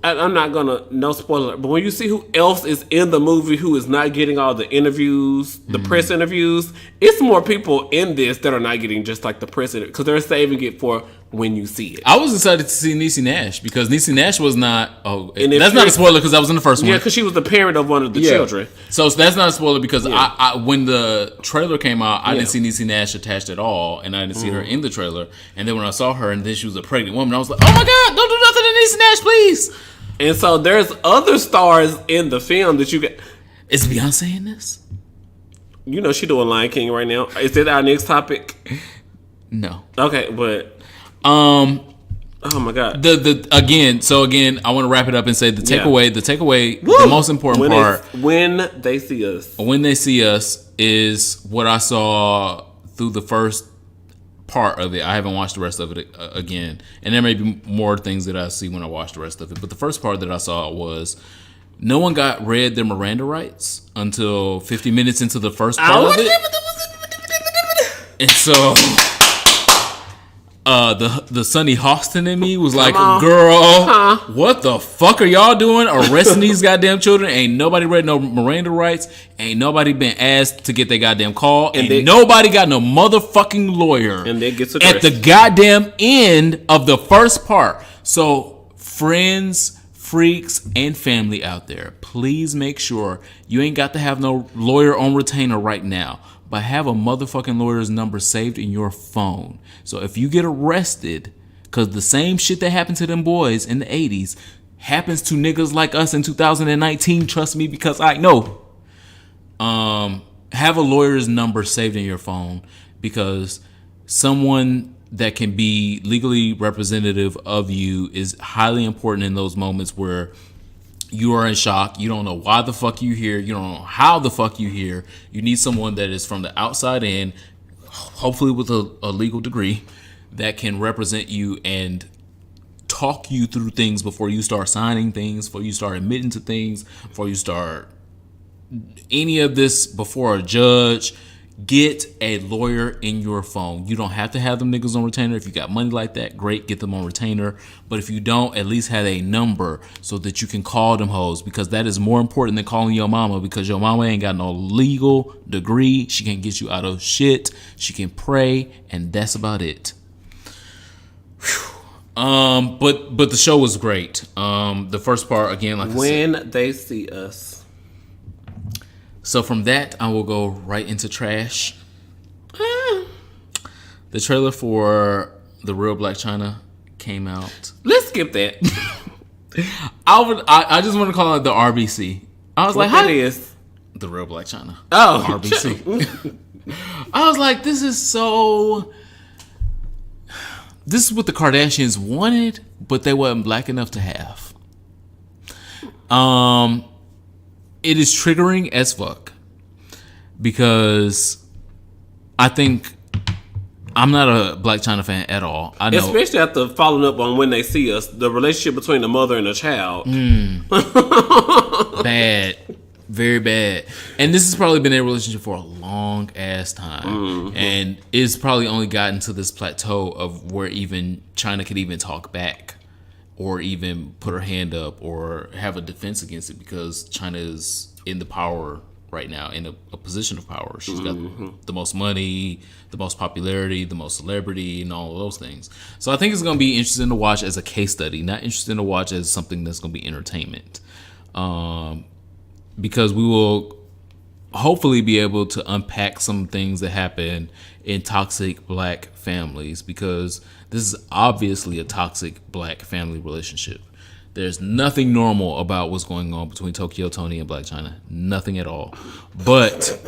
I'm not gonna, no spoiler, but when you see who else is in the movie who is not getting all the interviews, the press interviews, it's more people in this that are not getting just like the press interviews, because they're saving it for when you see it. I was excited to see Niecy Nash because Niecy Nash was not. Oh, that's not a spoiler because I was in the first one. Yeah, because she was the parent of one of the children. So that's not a spoiler because I when the trailer came out, I didn't see Niecy Nash attached at all, and I didn't see her in the trailer. And then when I saw her, and then she was a pregnant woman, I was like, oh my god, don't do nothing to Niecy Nash, please. And so there's other stars in the film that you get. Is Beyonce in this? You know she doing Lion King right now. Is that our next topic? No. Okay, but. Oh my god. Again, I want to wrap it up and say the takeaway, the most important part when they see us is what I saw through the first part of it. I haven't watched the rest of it again, and there may be more things that I see when I watch the rest of it. But the first part that I saw was no one got read their Miranda rights until 50 minutes into the first part of it, and so. The Sunny Hostin in me was like, girl, what the fuck are y'all doing? Arresting these goddamn children? Ain't nobody read no Miranda rights. Ain't nobody been asked to get their goddamn call. And nobody got no motherfucking lawyer. And they get at the goddamn end of the first part. So, friends, freaks, and family out there, please make sure you ain't got to have no lawyer on retainer right now. But have a motherfucking lawyer's number saved in your phone. So if you get arrested, because the same shit that happened to them boys in the 80s happens to niggas like us in 2019, trust me, because I know. Have a lawyer's number saved in your phone, because someone that can be legally representative of you is highly important in those moments where you are in shock. You don't know why the fuck you here. You don't know how the fuck you here. You need someone that is from the outside in, hopefully with a legal degree, that can represent you and talk you through things before you start signing things, before you start admitting to things, before you start any of this before a judge. Get a lawyer in your phone. You don't have to have them niggas on retainer. If you got money like that, great, get them on retainer. But if you don't, at least have a number so that you can call them hoes, because that is more important than calling your mama, because your mama ain't got no legal degree. She can't get you out of shit. She can pray, and that's about it. But the show was great. The first part, again, like when I said, they see us. So from that, I will go right into trash. The trailer for The Real Black China came out. Let's skip that. I just want to call it the RBC. I was what like, that is? The Real Black China. Oh, RBC. I was like, this is so. This is what the Kardashians wanted, but they wasn't black enough to have. It is triggering as fuck, because I think I'm not a Black China fan at all. I know, especially after following up on When They See Us, the relationship between the mother and the child. Bad, very bad. And this has probably been a relationship for a long ass time, and it's probably only gotten to this plateau of where even China could even talk back, or even put her hand up, or have a defense against it, because China is in the power right now in a position of power. She's got the most money, the most popularity, the most celebrity, and all of those things. So I think it's going to be interesting to watch as a case study, not interesting to watch as something that's going to be entertainment. Because we will hopefully be able to unpack some things that happen in toxic black families, because this is obviously a toxic black family relationship. There's nothing normal about what's going on between Tokyo Tony and Black China. Nothing at all. But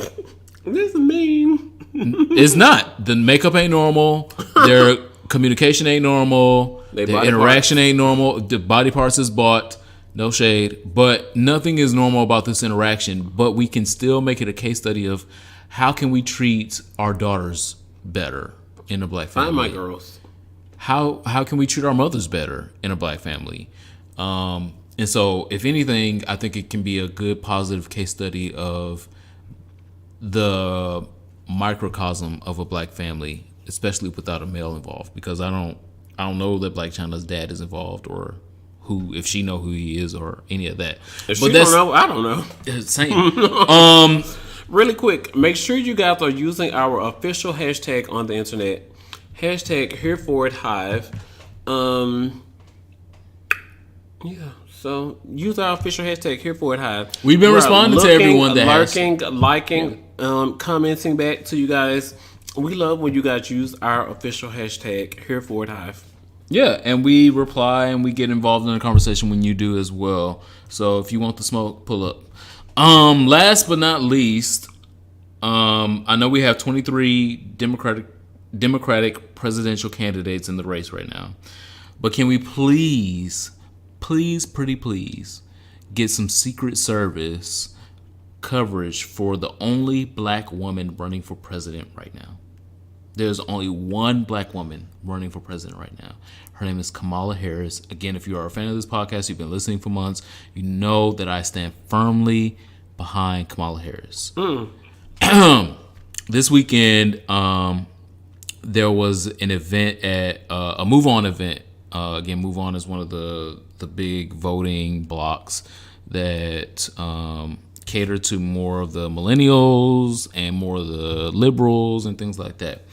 this is mean. It's not. The makeup ain't normal. Their communication ain't normal. Their interaction ain't normal. The body parts is bought. No shade. But nothing is normal about this interaction. But we can still make it a case study of how can we treat our daughters better in a black family. Find my girls. How can we treat our mothers better in a black family? And so, if anything, I think it can be a good positive case study of the microcosm of a black family, especially without a male involved. Because I don't know that Black China's dad is involved, or if she know who he is, or any of that. If she don't know, I don't know. Same. Really quick, make sure you guys are using our official hashtag on the internet. Hashtag here for it Hive. Yeah, so use our official hashtag here for it Hive. We've been responding to everyone that liking, commenting back to you guys. We love when you guys use our official hashtag here for it Hive. Yeah, and we reply and we get involved in the conversation when you do as well. So if you want the smoke, pull up. Last but not least, I know we have 23 Democratic presidential candidates in the race right now. But can we please get some Secret Service coverage for the only black woman running for president right now? There's only one black woman running for president right now. Her name is Kamala Harris. Again, if you are a fan of this podcast, you've been listening for months, you know that I stand firmly behind Kamala Harris. This weekend, there was an event at a Move On event. Again, Move On is one of the big voting blocks that cater to more of the millennials and more of the liberals and things like that.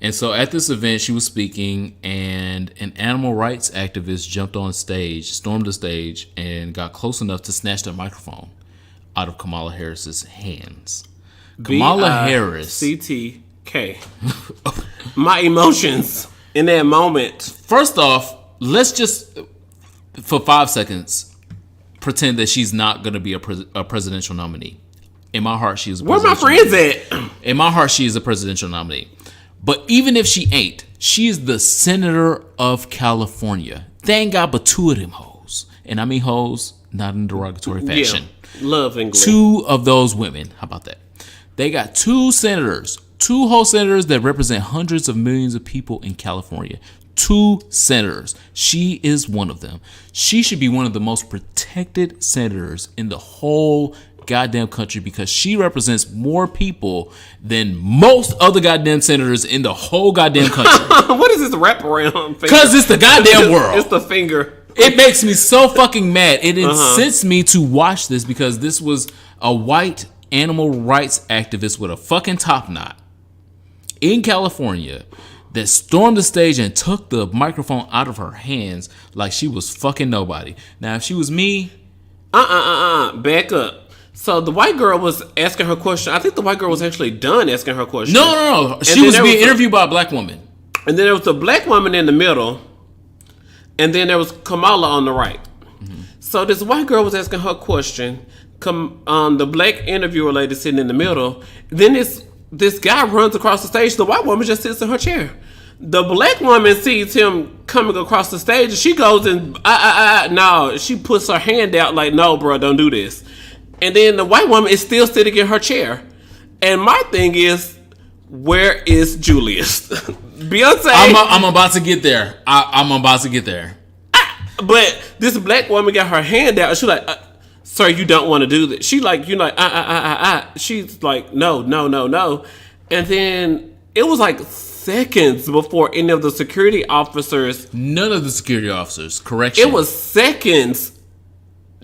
And so at this event, she was speaking, and an animal rights activist jumped on stage, stormed the stage, and got close enough to snatch the microphone out of Kamala Harris's hands. Kamala Harris. CTK. My emotions in that moment. First off, let's just, for 5 seconds, pretend that she's not going to be a presidential nominee. In my heart, she is. Where my friends at? In my heart, she is a presidential nominee. But even if she ain't, she is the senator of California. They ain't got but two of them hoes. And I mean hoes, not in a derogatory fashion. Yeah, love English. Two of those women. How about that? They got two senators. Two whole senators that represent hundreds of millions of people in California. Two senators. She is one of them. She should be one of the most protected senators in the whole goddamn country, because she represents more people than most other goddamn senators in the whole goddamn country. What is this wraparound? Because it's the goddamn world. It's the finger. It makes me so fucking mad. It incensed me to watch this, because this was a white animal rights activist with a fucking top knot in California that stormed the stage and took the microphone out of her hands like she was fucking nobody. Now, if she was me... Back up. So the white girl was asking her question. I think the white girl was actually done asking her question. No. She was being interviewed by a black woman. And then there was a black woman in the middle. And then there was Kamala on the right. Mm-hmm. So this white girl was asking her question. The black interviewer lady sitting in the middle. Then this guy runs across the stage. The white woman just sits in her chair. The black woman sees him coming across the stage. And she goes and, no. She puts her hand out like, no, bro, don't do this. And then the white woman is still sitting in her chair. And my thing is, where is Julius? Beyonce. I'm about to get there. I'm about to get there. But this black woman got her hand out. She's like, sir, you don't want to do this. She like, you're like, She's like, no. And then it was like seconds before any of the security officers. None of the security officers. Correction. It was seconds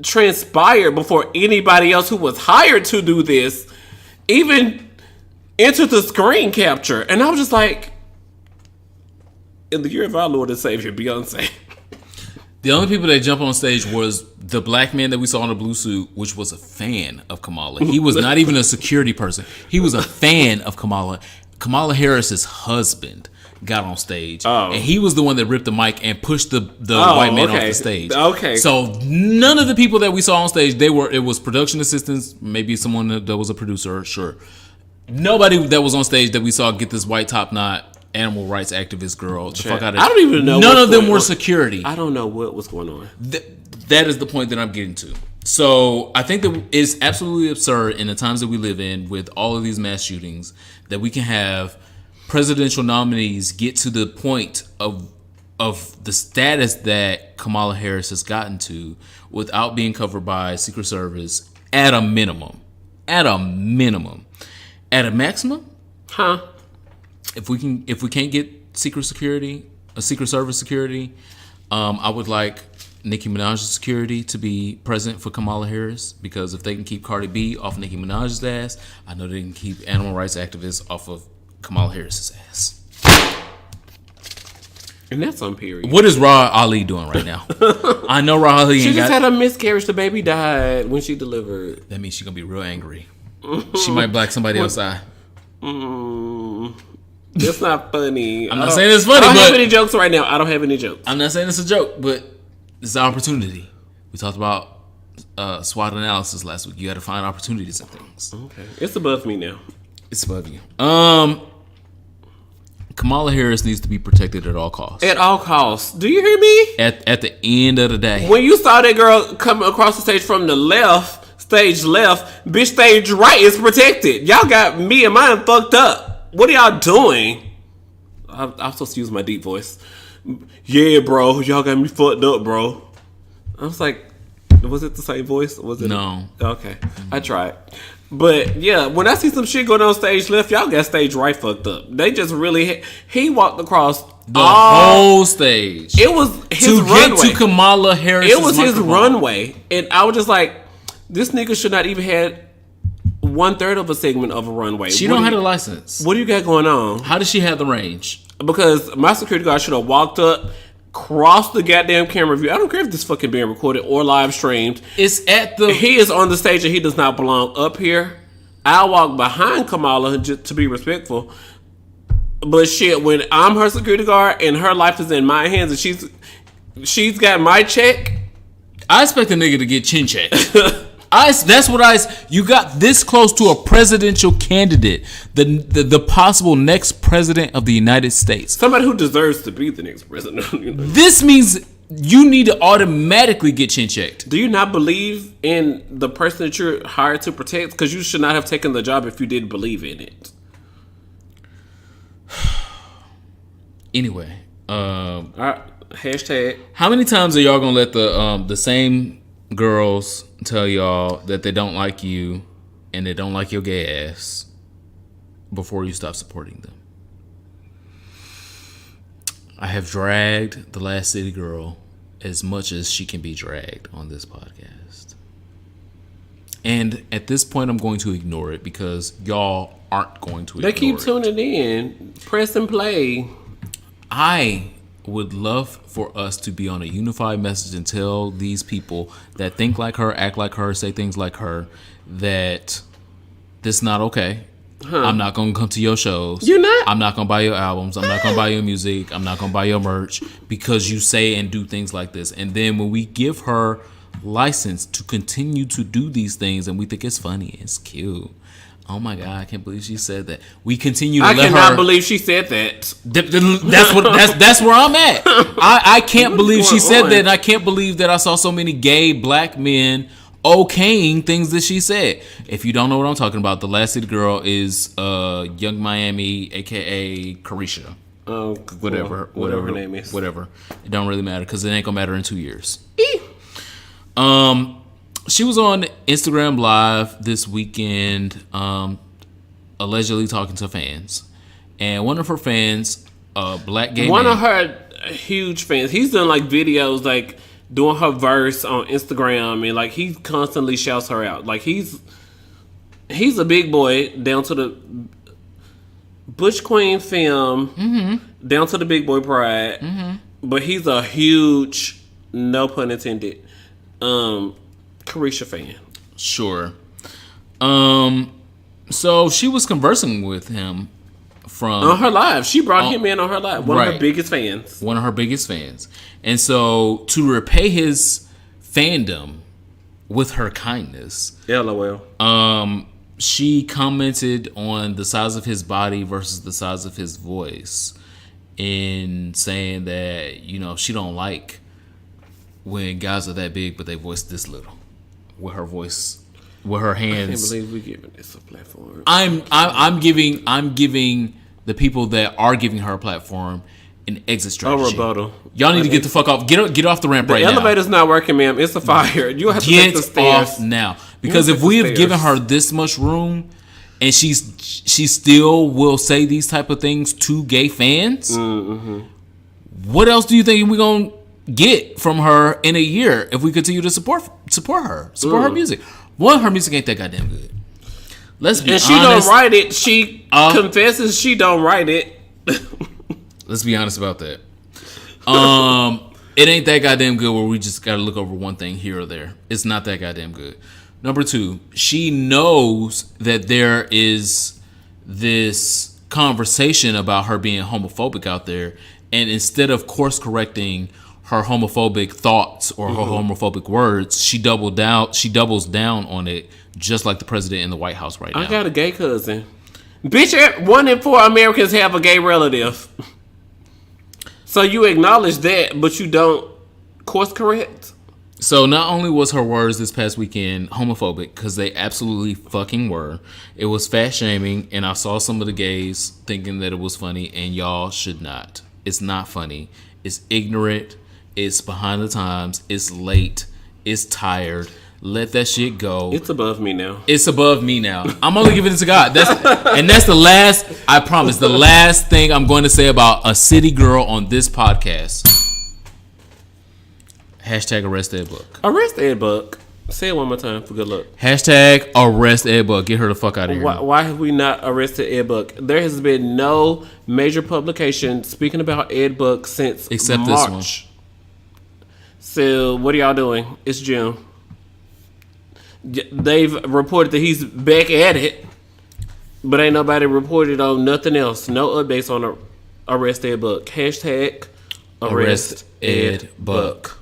transpired before anybody else who was hired to do this even entered the screen capture. And I was just like, in the year of our Lord and Savior, Beyonce. The only people that jumped on stage was the black man that we saw in a blue suit, which was a fan of Kamala. He was not even a security person. He was a fan of Kamala. Kamala Harris's husband got on stage, and he was the one that ripped the mic and pushed the white man off the stage. Okay. So none of the people that we saw on stage, it was production assistants, maybe someone that was a producer, sure. Nobody that was on stage that we saw get this white top knot animal rights activist girl the fuck out of. I don't even know. None of them were security. I don't know what was going on. That is the point that I'm getting to. So I think that it's absolutely absurd in the times that we live in with all of these mass shootings that we can have presidential nominees get to the point of the status that Kamala Harris has gotten to without being covered by Secret Service at a minimum. At a maximum? Huh? If we can't get Secret Service security, I would like Nicki Minaj's security to be present for Kamala Harris, because if they can keep Cardi B off Nicki Minaj's ass, I know they can keep animal rights activists off of Kamala Harris's ass. And that's on period. What is Ra Ali doing right now? I know Ra Ali. She just had a miscarriage. The baby died when she delivered. That means she's gonna be real angry. She might black somebody else eye. That's not funny. I'm not saying it's funny. I don't have any jokes right now. I don't have any jokes. I'm not saying it's a joke, but it's an opportunity. We talked about SWOT analysis last week. You got to find opportunities in things. Okay, it's above me now. It's above you. Kamala Harris needs to be protected at all costs. At all costs. Do you hear me? At the end of the day, when you saw that girl come across the stage from the left, stage left, bitch, stage right is protected. Y'all got me and mine fucked up. What are y'all doing? I'm supposed to use my deep voice. Yeah, bro. Y'all got me fucked up, bro. I was like, was it the same voice? Was it? No. Okay. I tried. But yeah, when I see some shit going on stage left, y'all got stage right fucked up. They just really, he walked across the whole stage. It was his runway. To get to Kamala Harris. It was his runway. And I was just like, this nigga should not even had 1/3 of a segment of a runway. She don't have a license. What do you got going on? How does she have the range? Because my security guard should have walked up, crossed the goddamn camera view. I don't care if this fucking being recorded or live streamed. It's at the... He is on the stage and he does not belong up here. I'll walk behind Kamala just to be respectful. But shit, when I'm her security guard and her life is in my hands and she's got my check. I expect a nigga to get chin checked. You got this close to a presidential candidate, the possible next president of the United States. Somebody who deserves to be the next president. This means you need to automatically get chin checked. Do you not believe in the person that you're hired to protect? Because you should not have taken the job if you didn't believe in it. Anyway, hashtag. How many times are y'all gonna let the same girls tell y'all that they don't like you and they don't like your gay ass before you stop supporting them? I have dragged the Last City Girl as much as she can be dragged on this podcast. And at this point, I'm going to ignore it because y'all aren't going to ignore it. They keep tuning in. Press and play. I would love for us to be on a unified message and tell these people that think like her, act like her, say things like her, that this is not okay. I'm not going to come to your shows. You're not? I'm not going to buy your albums. I'm not going to buy your music. I'm not going to buy your merch because you say and do things like this. And then when we give her license to continue to do these things and we think it's funny, it's cute. Oh my God, I can't believe she said that. We continue to let her... I cannot believe she said that. That's where I'm at. I can't believe she said that, and I can't believe that I saw so many gay black men okaying things that she said. If you don't know what I'm talking about, the Last City Girl is Young Miami, aka Carisha. Oh, whatever her name is. Whatever. It don't really matter because it ain't gonna matter in 2 years. She was on Instagram Live this weekend, allegedly talking to fans. And one of her fans, a black gay man. One of her huge fans. He's done like videos like doing her verse on Instagram, and like he constantly shouts her out. Like he's a big boy down to the Butch Queen film, down to the big boy pride, but he's a huge, no pun intended, Carisha fan. Sure. So she was conversing with him on her live. She brought him in on her live. One of her biggest fans. One of her biggest fans. And so to repay his fandom with her kindness, LOL. She commented on the size of his body versus the size of his voice, in saying that, you know, she don't like when guys are that big but they voice this little. With her voice, with her hands. I can't believe we're giving this a platform. I'm giving the people that are giving her a platform an exit strategy. A rebuttal. Y'all need to get the fuck off. Get off the ramp right now. The elevator's not working, ma'am. It's a fire. You have to take the stairs. Get off now. Because if we have given her this much room and she still will say these type of things to gay fans, what else do you think we're going to get from her in a year if we continue to support her music? One, her music ain't that goddamn good. Let's be honest. And she don't write it. She confesses she don't write it. Let's be honest about that. It ain't that goddamn good where we just got to look over one thing here or there. It's not that goddamn good. Number two, she knows that there is this conversation about her being homophobic out there. And instead of course correcting her homophobic thoughts or her homophobic words, she doubles down on it, just like the president in the White House right now. I got a gay cousin. Bitch, 1 in 4 Americans have a gay relative. So you acknowledge that, but you don't course correct? So not only was her words this past weekend homophobic, because they absolutely fucking were, it was fat shaming, and I saw some of the gays thinking that it was funny, and y'all should not. It's not funny. It's ignorant. It's behind the times. It's late. It's tired. Let that shit go. It's above me now. It's above me now. I'm only giving it to God. That's the last, I promise, the last thing I'm going to say about a city girl on this podcast. Hashtag arrest Ed Buck. Arrest Ed Buck. Say it one more time for good luck. Hashtag arrest Ed Buck. Get her the fuck out of here. Why have we not arrested Ed Buck? There has been no major publication speaking about Ed Buck since except March. This one. So what are y'all doing? It's June. They've reported that he's back at it, but ain't nobody reported on nothing else. No updates on arrest Ed Buck. Hashtag arrest Ed Buck.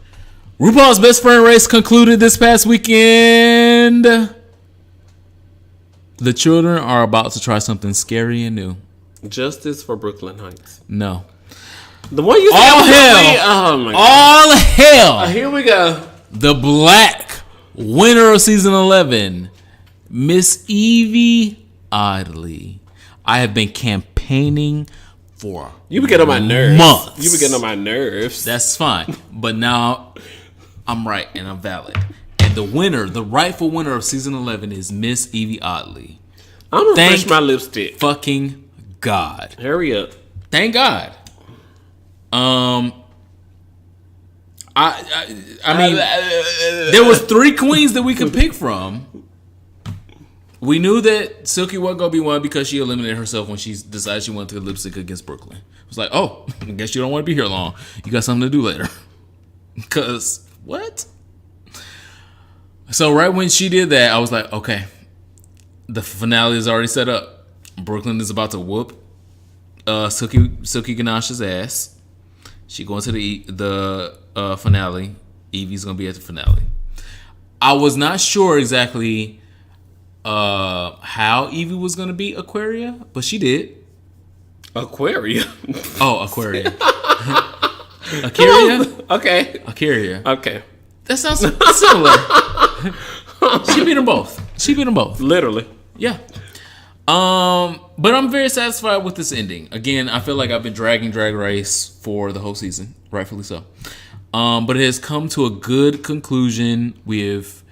RuPaul's Best Friend race concluded this past weekend. The children are about to try something scary and new. Justice for Brooklyn Heights. No. The one you said. All hell. Oh my God. All hell. Here we go. The black winner of season 11, Miss Evie Oddly. I have been campaigning for You be getting on my nerves. Months. You be getting on my nerves. That's fine. But now I'm right and I'm valid. And the winner, the rightful winner of season 11 is Miss Evie Oddly. I'm gonna refresh my lipstick. Fucking God. Hurry up. Thank God. I mean, there was 3 queens that we could pick from. We knew that Silky wasn't gonna be one because she eliminated herself when she decided she wanted to lip sync against Brooklyn. It was like, oh, I guess you don't want to be here long. You got something to do later. Cause what? So right when she did that, I was like, okay, the finale is already set up. Brooklyn is about to whoop Silky Ganache's ass. She going to the finale. Evie's gonna be at the finale. I was not sure exactly how Evie was gonna beat Aquaria, but she did. Aquaria. Oh, Aquaria. Aquaria. Okay. Aquaria. Okay. That sounds similar. She beat them both. Literally. Yeah. But I'm very satisfied with this ending. Again, I feel like I've been dragging Drag Race for the whole season, rightfully so. But it has come to a good conclusion. We've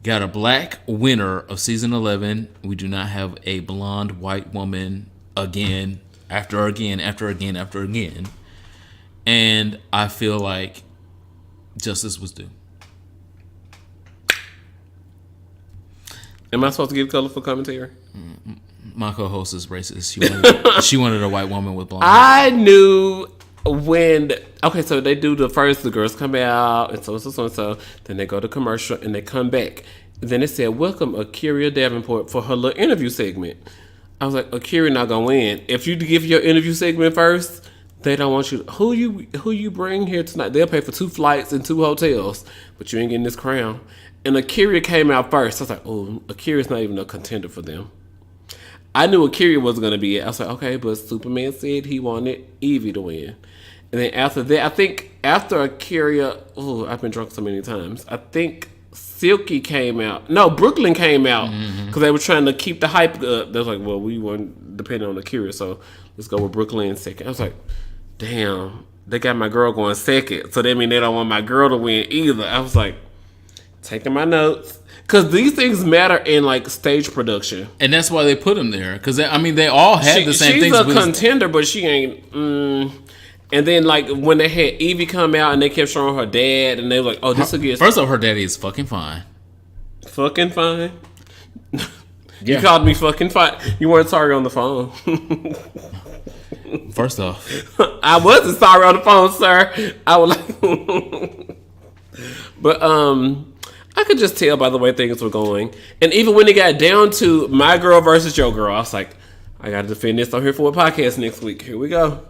got a black winner of season 11. We do not have a blonde white woman again, after again. And I feel like Justice was due. Am I supposed to give colorful commentary? My co-host is racist. She wanted a white woman with blonde hair. I knew when... Okay, so they do the girls come out, and so. Then they go to commercial, and they come back. Then it said, welcome Akira Davenport for her little interview segment. I was like, Akira not gonna win. If you give your interview segment first, they don't want you. Who you bring here tonight? They'll pay for 2 flights and 2 hotels, but you ain't getting this crown. And Akira came out first. I was like, oh, Akira's not even a contender for them. I knew Akira was gonna be it. I was like, okay, but Superman said he wanted Evie to win. And then after that, I think after Akira, I've been drunk so many times. I think Silky came out. No, Brooklyn came out because they were trying to keep the hype up. They was like, well, we weren't depending on Akira, so let's go with Brooklyn second. I was like, damn, they got my girl going second, so that means they don't want my girl to win either. I was like, taking my notes. Because these things matter in, like, stage production. And that's why they put them there. Because, they all had the same things. She's a contender, but she ain't... And then, like, when they had Evie come out and they kept showing her dad, and they were like, oh, this will get... First off, her daddy is fucking fine. Fucking fine? Yeah. You called me fucking fine. You weren't sorry on the phone. First off. I wasn't sorry on the phone, sir. I was like... But, I could just tell by the way things were going. And even when it got down to my girl versus your girl, I was like, I got to defend this on here for a podcast next week. Here we go.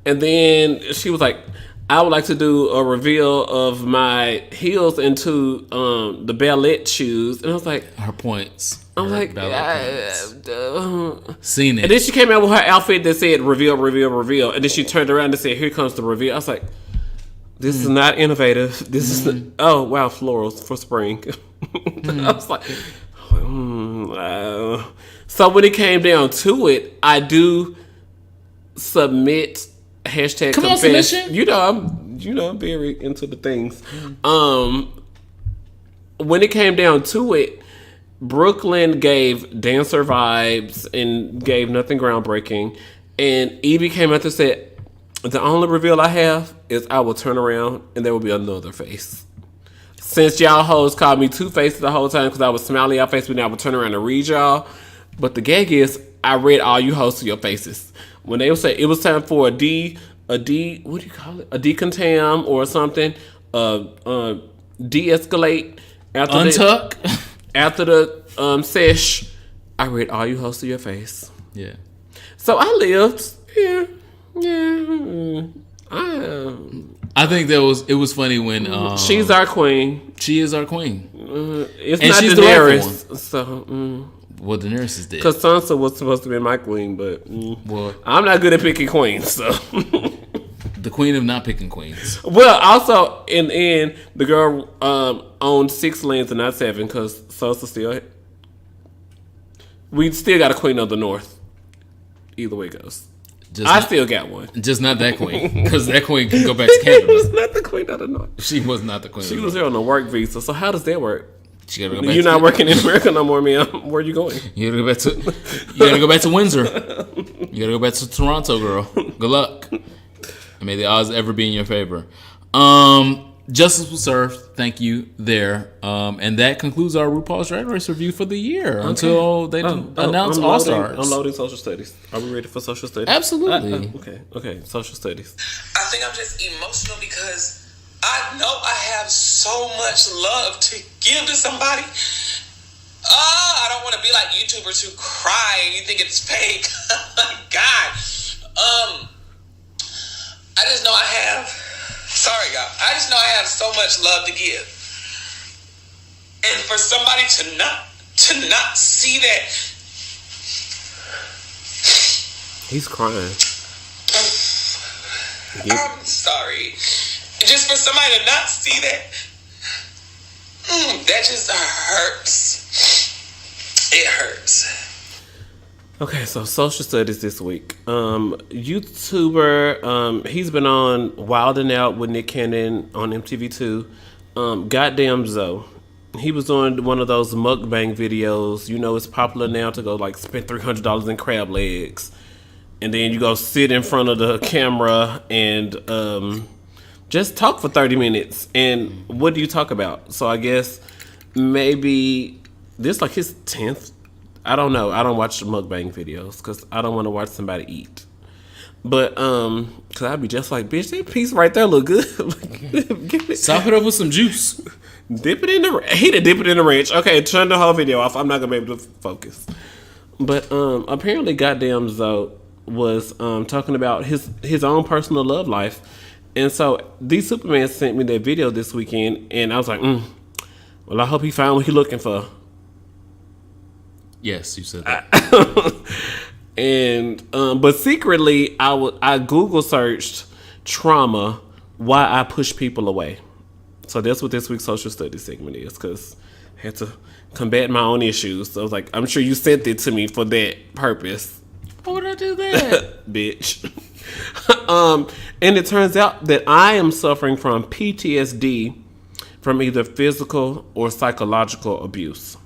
And then she was like, I would like to do a reveal of my heels into the ballet shoes. And I was like... Her points. I'm like... Seen it. And then she came out with her outfit that said, reveal, reveal, reveal. And then she turned around and said, here comes the reveal. I was like... This is not innovative. This is... Oh, wow, florals for spring. I was like... So when it came down to it, I do submit... Hashtag Come confess. on, submission. I'm very into the things. When it came down to it, Brooklyn gave dancer vibes and gave nothing groundbreaking. And Evie came out and said, the only reveal I have is I will turn around and there will be another face. Since y'all hoes called me two faces the whole time because I was smiling y'all face, but now I would turn around and read y'all. But the gag is, I read all you hoes to your faces. When they would say it was time for a D, what do you call it? A decontam or something. De-escalate. Untuck. After the sesh, I read all you hoes to your face. Yeah. So I lived. Yeah. I think it was funny when she's our queen. She is our queen. It's and not she's Daenerys. The so. Well, Daenerys is dead. Because Sansa was supposed to be my queen, but well, I'm not good at picking queens, so. The queen of not picking queens. Well, also, in the end, the girl owned 6 lands and not 7, because Sansa still... We still got a queen of the north. Either way it goes. I still got one. Just not that queen, because that queen can go back to Canada. She was not the queen of the north. She was not the queen She was there on a work visa, so how does that work? She gotta go back. You're not working in America no more, man. Where are you going? You gotta go back to Windsor. You gotta go back to Toronto, girl. Good luck. And may the odds ever be in your favor. Justice was served. Thank you there. And that concludes our RuPaul's Drag Race review for the year until they announce All Stars. I'm loading social studies. Are we ready for social studies? Absolutely. Okay. Social studies. I think I'm just emotional because I know I have so much love to give to somebody. I don't want to be like YouTubers who cry and you think it's fake. God. I just know I have... Sorry, y'all. I just know I have so much love to give. And for somebody to not see that... He's crying. I'm sorry. Just for somebody to not see that, that just hurts. It hurts. Okay, so social studies this week. YouTuber, he's been on Wild 'N Out with Nick Cannon on MTV2. Goddamn Zoe. He was on one of those mukbang videos. You know, it's popular now to go like spend $300 in crab legs. And then you go sit in front of the camera and just talk for 30 minutes. And what do you talk about? So I guess maybe this like his 10th. I don't know. I don't watch mukbang videos because I don't want to watch somebody eat. But because I'd be just like, bitch, that piece right there look good. Sop it up with some juice. Dip it in the he did dip it in the ranch. Okay, turn the whole video off. I'm not gonna be able to focus. But apparently, goddamn Zoe was talking about his own personal love life, and so these Superman sent me that video this weekend, and I was like, well, I hope he found what he's looking for. Yes, you said that. And but secretly, I Google searched trauma, why I push people away. So that's what this week's social studies segment is, because I had to combat my own issues. So I was like, I'm sure you sent it to me for that purpose. Why would I do that? Bitch. And it turns out that I am suffering from PTSD from either physical or psychological abuse.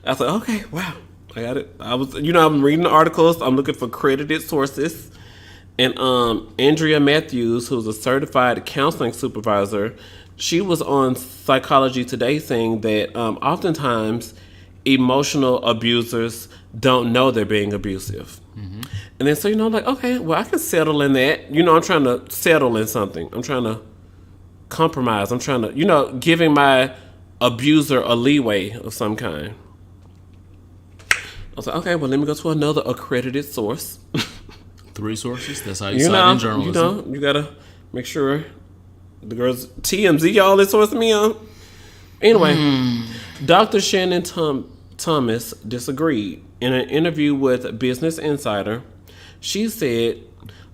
I was like, okay, wow, I got it. I'm reading the articles. I'm looking for credited sources. And Andrea Matthews, who's a certified counseling supervisor, she was on Psychology Today saying that oftentimes emotional abusers don't know they're being abusive. Mm-hmm. And then so, I'm like, okay, well, I can settle in that. I'm trying to settle in something. I'm trying to compromise. I'm trying to, giving my abuser a leeway of some kind. I was like, okay, well, let me go to another accredited source. 3 sources? That's how you cite in journalism. You gotta make sure the girls TMZ y'all this source me on. Anyway, Dr. Shannon Thomas disagreed. In an interview with Business Insider, she said,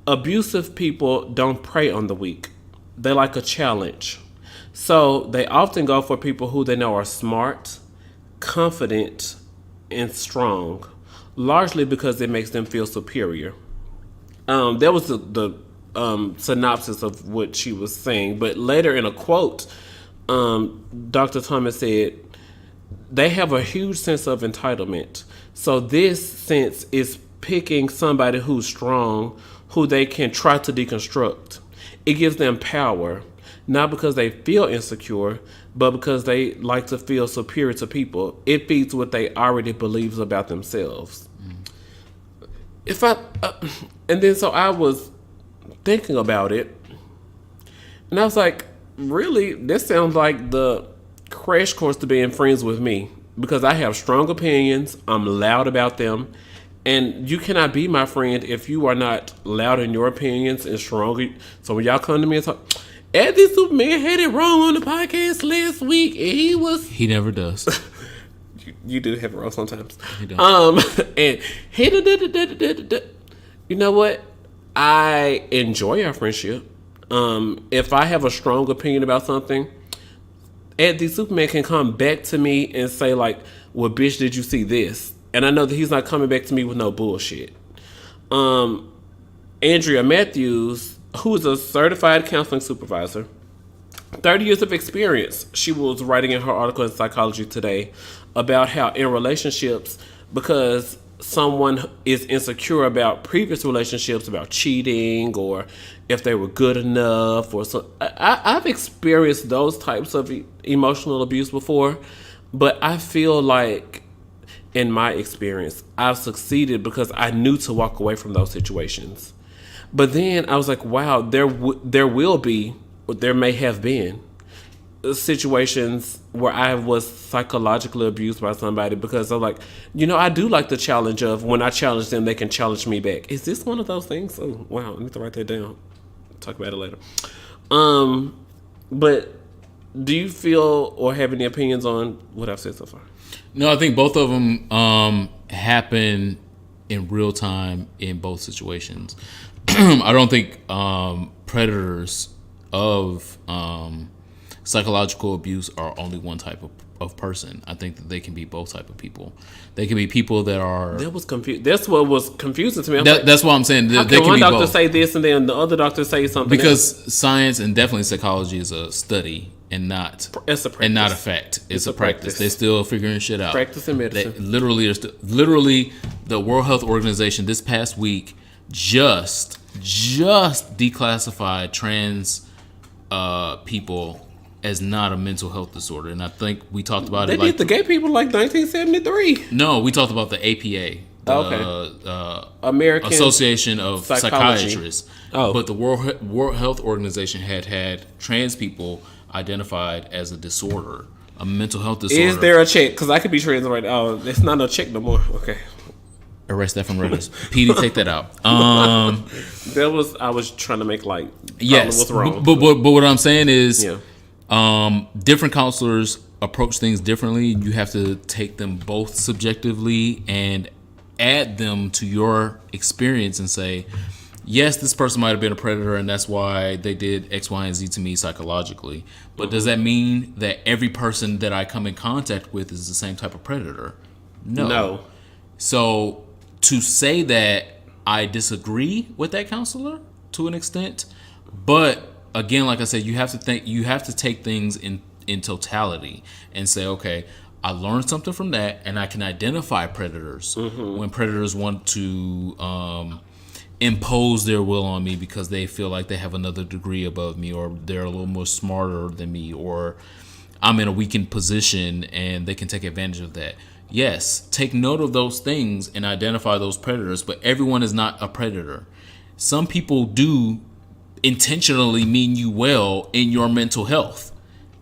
abusive people don't prey on the weak. They like a challenge. So they often go for people who they know are smart, confident, and strong, largely because it makes them feel superior. That was the synopsis of what she was saying. But later in a quote, Dr. Thomas said, they have a huge sense of entitlement. So this sense is picking somebody who's strong, who they can try to deconstruct. It gives them power, not because they feel insecure, but because they like to feel superior to people. It feeds what they already believe about themselves. And then so I was thinking about it, and I was like, really, this sounds like the crash course to being friends with me, because I have strong opinions, I'm loud about them, and you cannot be my friend if you are not loud in your opinions and strong. So when y'all come to me and talk, Eddie Superman had it wrong on the podcast last week, and he never does. You do have it wrong sometimes. He does. And he you know what? I enjoy our friendship. If I have a strong opinion about something, Eddie Superman can come back to me and say like, well, bitch, did you see this? And I know that he's not coming back to me with no bullshit. Andrea Matthews, who is a certified counseling supervisor, 30 years of experience. She was writing in her article in Psychology Today about how in relationships, because someone is insecure about previous relationships, about cheating or if they were good enough, or so. I've experienced those types of emotional abuse before, but I feel like in my experience, I've succeeded because I knew to walk away from those situations. But then I was like, wow, there may have been situations where I was psychologically abused by somebody, because I'm like, I do like the challenge of when I challenge them, they can challenge me back. Is this one of those things? Oh, wow, I need to write that down. Talk about it later. But do you feel or have any opinions on what I've said so far? No, I think both of them happen in real time in both situations. I don't think predators of psychological abuse are only one type of person. I think that they can be both type of people. They can be people that are... That was confused. That's what was confusing to me. That's what I'm saying. How can one doctor say this and then the other doctor say something because else? Science and definitely psychology is a study and not a fact. It's a practice. They're still figuring shit out. Practice in medicine. Literally, the World Health Organization this past week just just declassified trans people as not a mental health disorder, and I think we talked about it. They did the gay people like 1973. No, we talked about the APA, American Association of Psychiatrists. Oh, but the World Health Organization had trans people identified as a disorder, a mental health disorder. Is there a check? Because I could be trans right now. Oh, it's not no check no more. Okay. Erase that from records. PD, take that out. I was trying to make like yes, what's wrong. But what I'm saying is, different counselors approach things differently. You have to take them both subjectively and add them to your experience and say, yes, this person might have been a predator and that's why they did X, Y, and Z to me psychologically. But does that mean that every person that I come in contact with is the same type of predator? No. So to say that I disagree with that counselor to an extent, but again, like I said, you have to take things in totality and say, okay, I learned something from that, and I can identify predators when predators want to impose their will on me because they feel like they have another degree above me, or they're a little more smarter than me, or I'm in a weakened position and they can take advantage of that. Yes, take note of those things and identify those predators, but everyone is not a predator. Some people do intentionally mean you well in your mental health.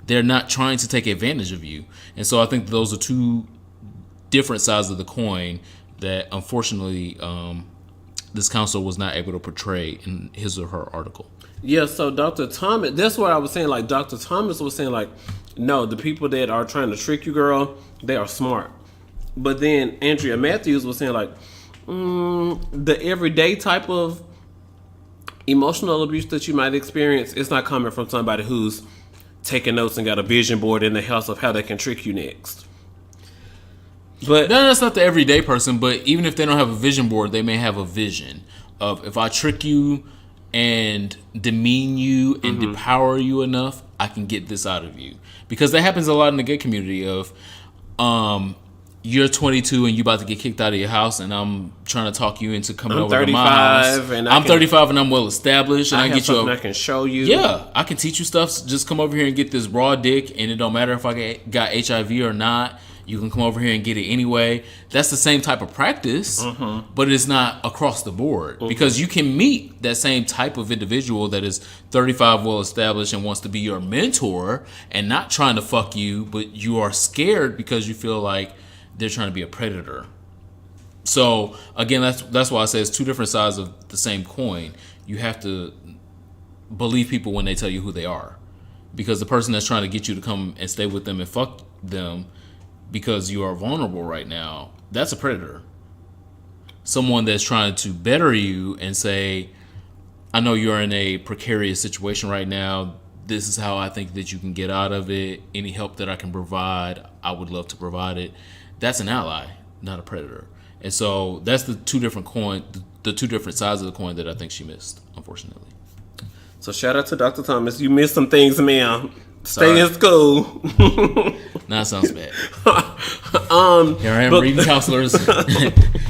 They're not trying to take advantage of you. And so I think those are two different sides of the coin that unfortunately this counselor was not able to portray in his or her article. Yeah, so Dr. Thomas, that's what I was saying. Like, Dr. Thomas was saying, like, no, the people that are trying to trick you, girl, they are smart. But then Andrea Matthews was saying, like, the everyday type of emotional abuse that you might experience, it's not coming from somebody who's taking notes and got a vision board in the house of how they can trick you next. But no, that's not the everyday person, but even if they don't have a vision board, they may have a vision of, if I trick you and demean you and depower you enough, I can get this out of you. Because that happens a lot in the gay community of you're 22 and you about to get kicked out of your house, and I'm trying to talk you into coming over to my house. I'm 35 and I'm well established, and I get you. I can show you. Yeah, I can teach you stuff. Just come over here and get this raw dick, and it don't matter if I got HIV or not. You can come over here and get it anyway. That's the same type of practice, but it's not across the board. Because you can meet that same type of individual that is 35, well established, and wants to be your mentor, and not trying to fuck you, but you are scared because you feel like they're trying to be a predator. So again, that's why I say it's two different sides of the same coin. You have to believe people when they tell you who they are, because the person that's trying to get you to come and stay with them and fuck them because you are vulnerable right now, that's a predator. Someone that's trying to better you and say, I know you're in a precarious situation right now. This is how I think that you can get out of it. Any help that I can provide, I would love to provide it. That's an ally, not a predator. And so that's the two different sides of the coin that I think she missed, unfortunately. So shout out to Dr. Thomas. You missed some things, ma'am. Stay in school. Nah, sounds bad. Here I am reading counselors.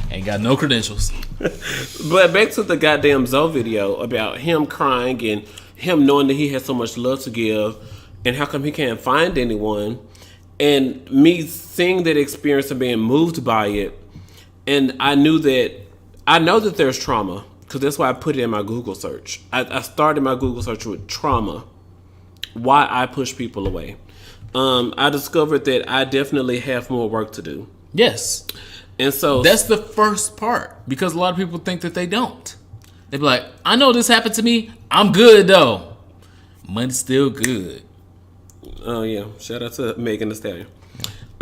Ain't got no credentials. But back to the goddamn Zoe video about him crying and him knowing that he has so much love to give, and how come he can't find anyone, and me seeing that experience and being moved by it. And I know that there's trauma, because that's why I put it in my Google search. I started my Google search with trauma. Why I push people away. I discovered that I definitely have more work to do. Yes. And so that's the first part, because a lot of people think that they don't. They be like, I know this happened to me. I'm good though. Money's still good. Oh yeah. Shout out to Megan Thee Stallion.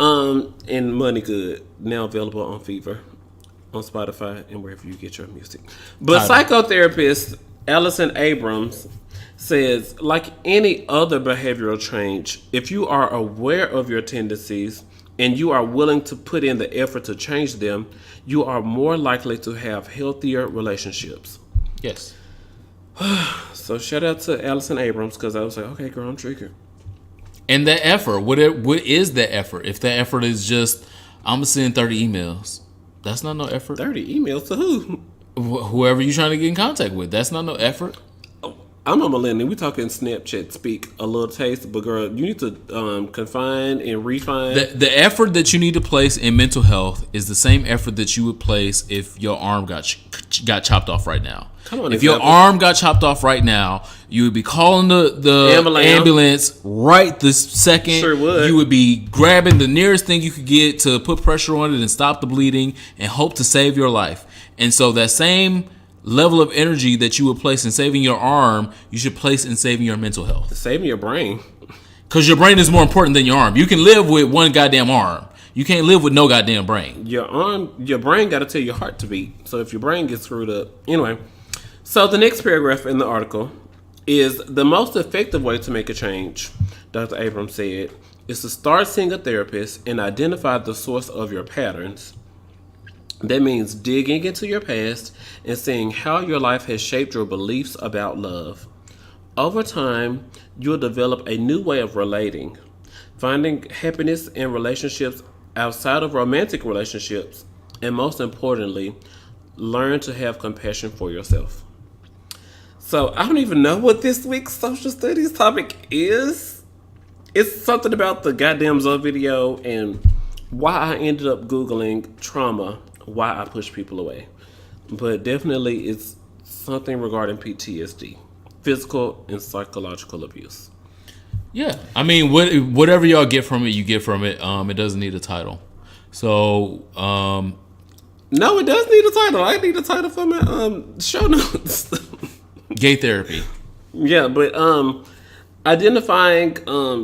And Money Good, now available on Fever, on Spotify, and wherever you get your music. But psychotherapist Allison Abrams says, like any other behavioral change, if you are aware of your tendencies and you are willing to put in the effort to change them, you are more likely to have healthier relationships. Yes. So shout out to Allison Abrams, because I was like, okay, girl, I'm triggered. And that effort, what is that effort? If that effort is just, I'm going to send 30 emails, that's not no effort. 30 emails to who? Whoever you're trying to get in contact with. That's not no effort. I'm a millennial. We talking Snapchat speak, a little taste, but girl, you need to confine and refine. The effort that you need to place in mental health is the same effort that you would place if your arm got chopped off right now. Come on, if your arm got chopped off right now, you would be calling the ambulance right this second. Sure would. You would be grabbing the nearest thing you could get to put pressure on it and stop the bleeding and hope to save your life. And so that same level of energy that you would place in saving your arm, you should place in saving your mental health. Saving your brain. Because your brain is more important than your arm. You can live with one goddamn arm. You can't live with no goddamn brain. Your brain got to tell your heart to beat. So if your brain gets screwed up. Anyway. So the next paragraph in the article is the most effective way to make a change, Dr. Abrams said, is to start seeing a therapist and identify the source of your patterns. That means digging into your past and seeing how your life has shaped your beliefs about love. Over time, you'll develop a new way of relating, finding happiness in relationships outside of romantic relationships, and most importantly, learn to have compassion for yourself. So I don't even know what this week's social studies topic is. It's something about the goddamn Zoe video and why I ended up Googling trauma, why I push people away. But definitely it's something regarding PTSD, physical and psychological abuse. Yeah. I mean, whatever y'all get from it, you get from it. It doesn't need a title. So, no, it does need a title. I need a title for my show notes. Gay therapy. Yeah, but identifying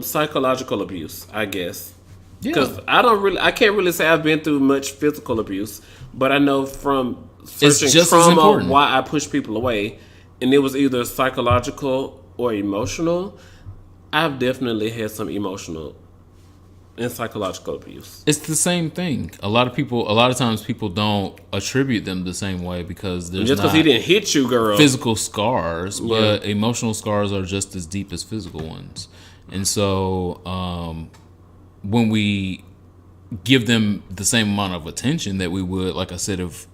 psychological abuse, I guess. Because I can't really say I've been through much physical abuse, but I know from searching trauma why I push people away, and it was either psychological or emotional. I've definitely had some emotional and psychological abuse. It's the same thing. A lot of times people don't attribute them the same way because there's just because he didn't hit you, girl. Physical scars, but emotional scars are just as deep as physical ones. And so when we give them the same amount of attention that we would, like I said, if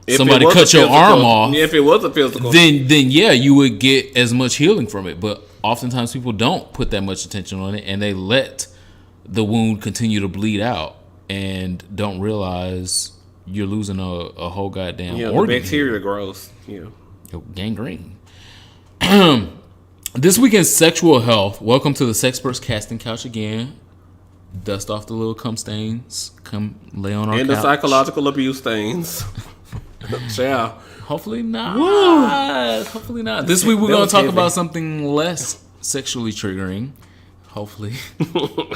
somebody cut your arm off, if it was a physical, then yeah, you would get as much healing from it. But oftentimes people don't put that much attention on it, and they let the wound continue to bleed out and don't realize you're losing a whole goddamn organ. The bacteria grows. Yeah, gangrene. This week in sexual health, welcome to the Sexperts Casting Couch again. Dust off the little cum stains. Come lay on our couch. And the psychological abuse stains. Ciao. Hopefully not. Woo. Hopefully not. This week we're going to talk about something less sexually triggering. Hopefully.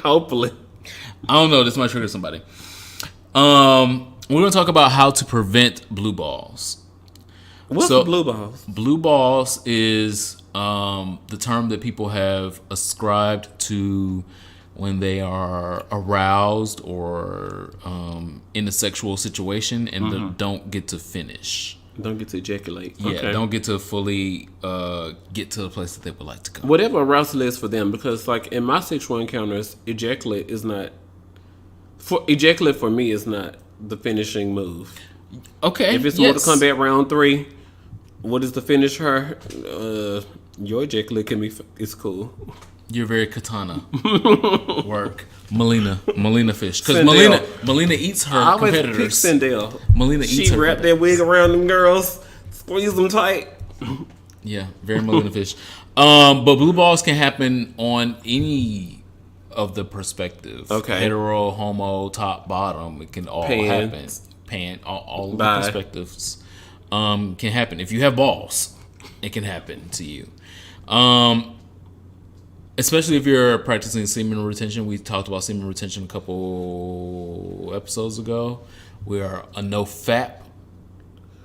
Hopefully. I don't know. This might trigger somebody. We're going to talk about how to prevent blue balls. What's blue balls? Blue balls is the term that people have ascribed to when they are aroused or in a sexual situation and don't get to finish. Don't get to ejaculate. Yeah, okay. Don't get to fully get to the place that they would like to go. Whatever arousal is for them, because like in my sexual encounters, ejaculate for me is not the finishing move. Okay. If it's the one to come back round 3, what is the finish her? Your ejaculate can be, it's cool. You're very katana work. Melina fish. Because Melina eats her competitors. I always pick Sindel. Melina eats her. She wrapped that wig around them girls, squeeze them tight. Yeah, very Melina fish. But blue balls can happen on any of the perspective. Okay. Hetero, homo, top, bottom. It can all happen. All of the perspectives can happen. If you have balls, it can happen to you. Especially if you're practicing semen retention. We talked about semen retention a couple episodes ago. We are a no-fap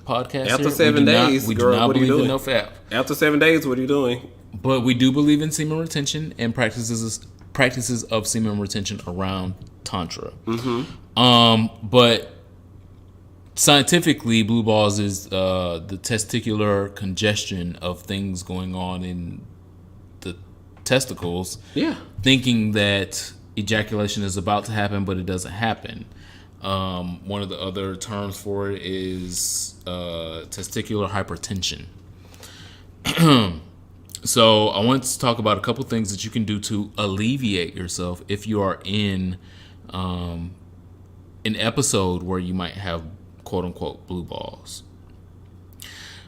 podcast. After 7 days, we girl, do not what are you believe doing? in no-fap. After 7 days, what are you doing? But we do believe in semen retention and practices of semen retention around Tantra. But scientifically, blue balls is the testicular congestion of things going on in the testicles, thinking that ejaculation is about to happen, but it doesn't happen. One of the other terms for it is testicular hypertension. So I want to talk about a couple things that you can do to alleviate yourself if you are in an episode where you might have quote unquote blue balls.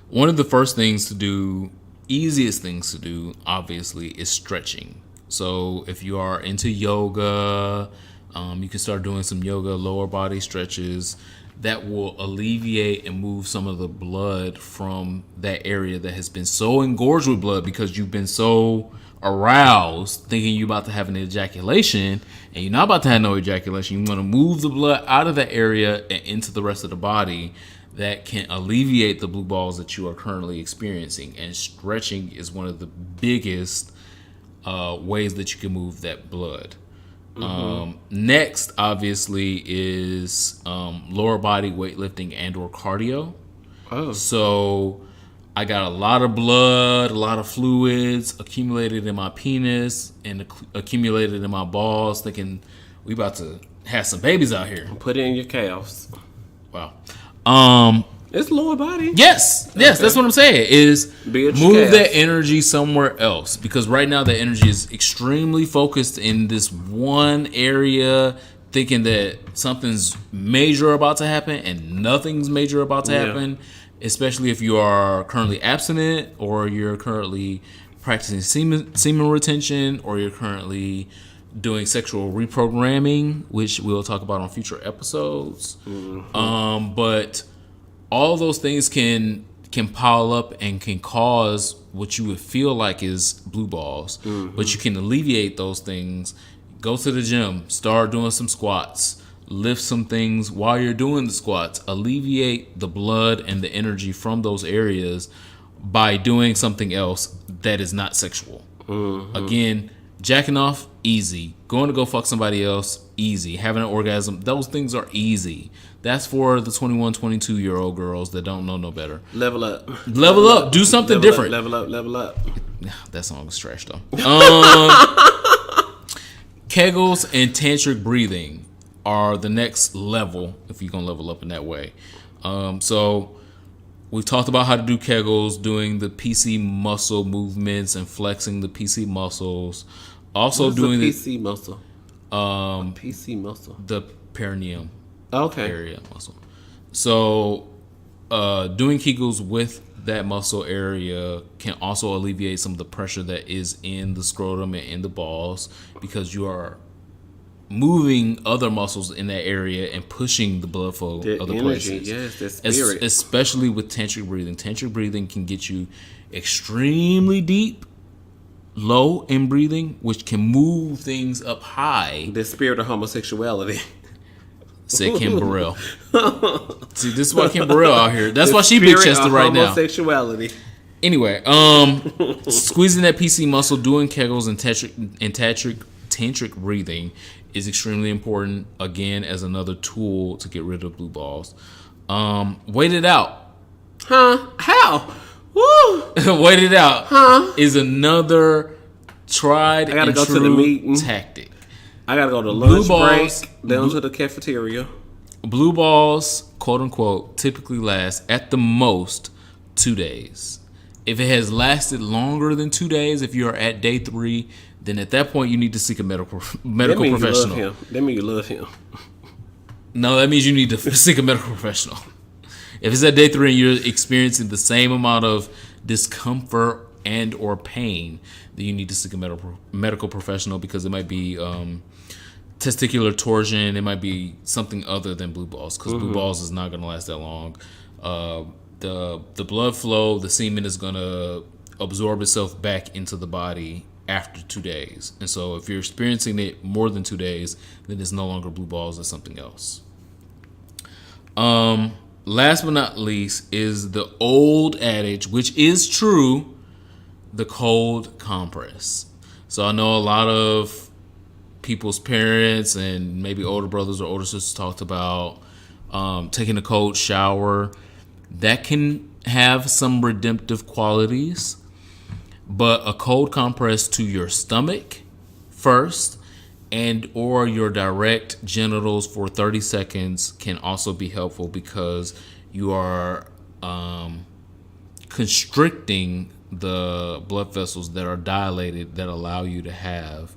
One of the first things to do, easiest things to do, obviously, is stretching. So if you are into yoga, you can start doing some yoga, lower body stretches that will alleviate and move some of the blood from that area that has been so engorged with blood because you've been so aroused thinking you're about to have an ejaculation, and you're not about to have no ejaculation. You want to move the blood out of that area and into the rest of the body. That can alleviate the blue balls that you are currently experiencing. And stretching is one of the biggest ways that you can move that blood. Next, obviously, is lower body weightlifting and or cardio. Oh. So I got a lot of blood, a lot of fluids accumulated in my penis and accumulated in my balls, thinking we about to have some babies out here. Put it in your calves. Wow. It's lower body. Yes, that's what I'm saying. Is Build move calves. that energy somewhere else, because right now the energy is extremely focused in this one area, thinking that something's major about to happen and nothing's major about to happen. Especially if you are currently abstinent, or you're currently practicing semen retention, or you're currently doing sexual reprogramming, which we'll talk about on future episodes. But all those things can pile up and can cause what you would feel like is blue balls. But you can alleviate those things. Go to the gym, start doing some squats, lift some things while you're doing the squats. Alleviate the blood and the energy from those areas by doing something else that is not sexual. Again, jacking off, easy. Going to go fuck somebody else, easy. Having an orgasm, those things are easy. That's for the 21, 22-year-old girls that don't know no better. Level up. Level up. Do something different. Level up. That song is trash, though. Kegels and tantric breathing are the next level if you're going to level up in that way. So we've talked about how to do Kegels, doing the PC muscle movements and flexing the PC muscles. Also doing the PC muscle. PC muscle. The perineum. Okay. Area muscle. So doing Kegels with that muscle area can also alleviate some of the pressure that is in the scrotum and in the balls, because you are moving other muscles in that area and pushing the blood flow the other energy, places. yes, the spirit. Especially with tantric breathing. Tantric breathing can get you extremely deep, low in breathing, which can move things up high. The spirit of homosexuality. Said Kim Burrell. See, this is why Kim Burrell out here. That's why she big chested right now. Homosexuality. Anyway, squeezing that PC muscle, doing Kegels and tantric breathing is extremely important. Again, as another tool to get rid of blue balls. Wait it out. Huh? How? Woo! Wait it out. Huh? Is another tried and go true to the meeting. tactic. I gotta go to Blue lunch balls, break, down to the cafeteria. Blue balls, quote unquote, typically last at the most 2 days. If it has lasted longer than 2 days, if you're at day 3, then at that point you need to seek a medical professional. That means you love him. No, that means you need to seek a medical professional. If it's at day 3 and you're experiencing the same amount of discomfort and or pain, then you need to seek a medical professional, because it might be testicular torsion. It might be something other than blue balls, because blue balls is not going to last that long. The blood flow, the semen is going to absorb itself back into the body after 2 days. And so if you're experiencing it more than 2 days, then it's no longer blue balls, it's something else. Last but not least is the old adage, which is true, the cold compress. So I know a lot of people's parents and maybe older brothers or older sisters talked about taking a cold shower. That can have some redemptive qualities, but a cold compress to your stomach first, and or your direct genitals for 30 seconds can also be helpful because you are constricting the blood vessels that are dilated that allow you to have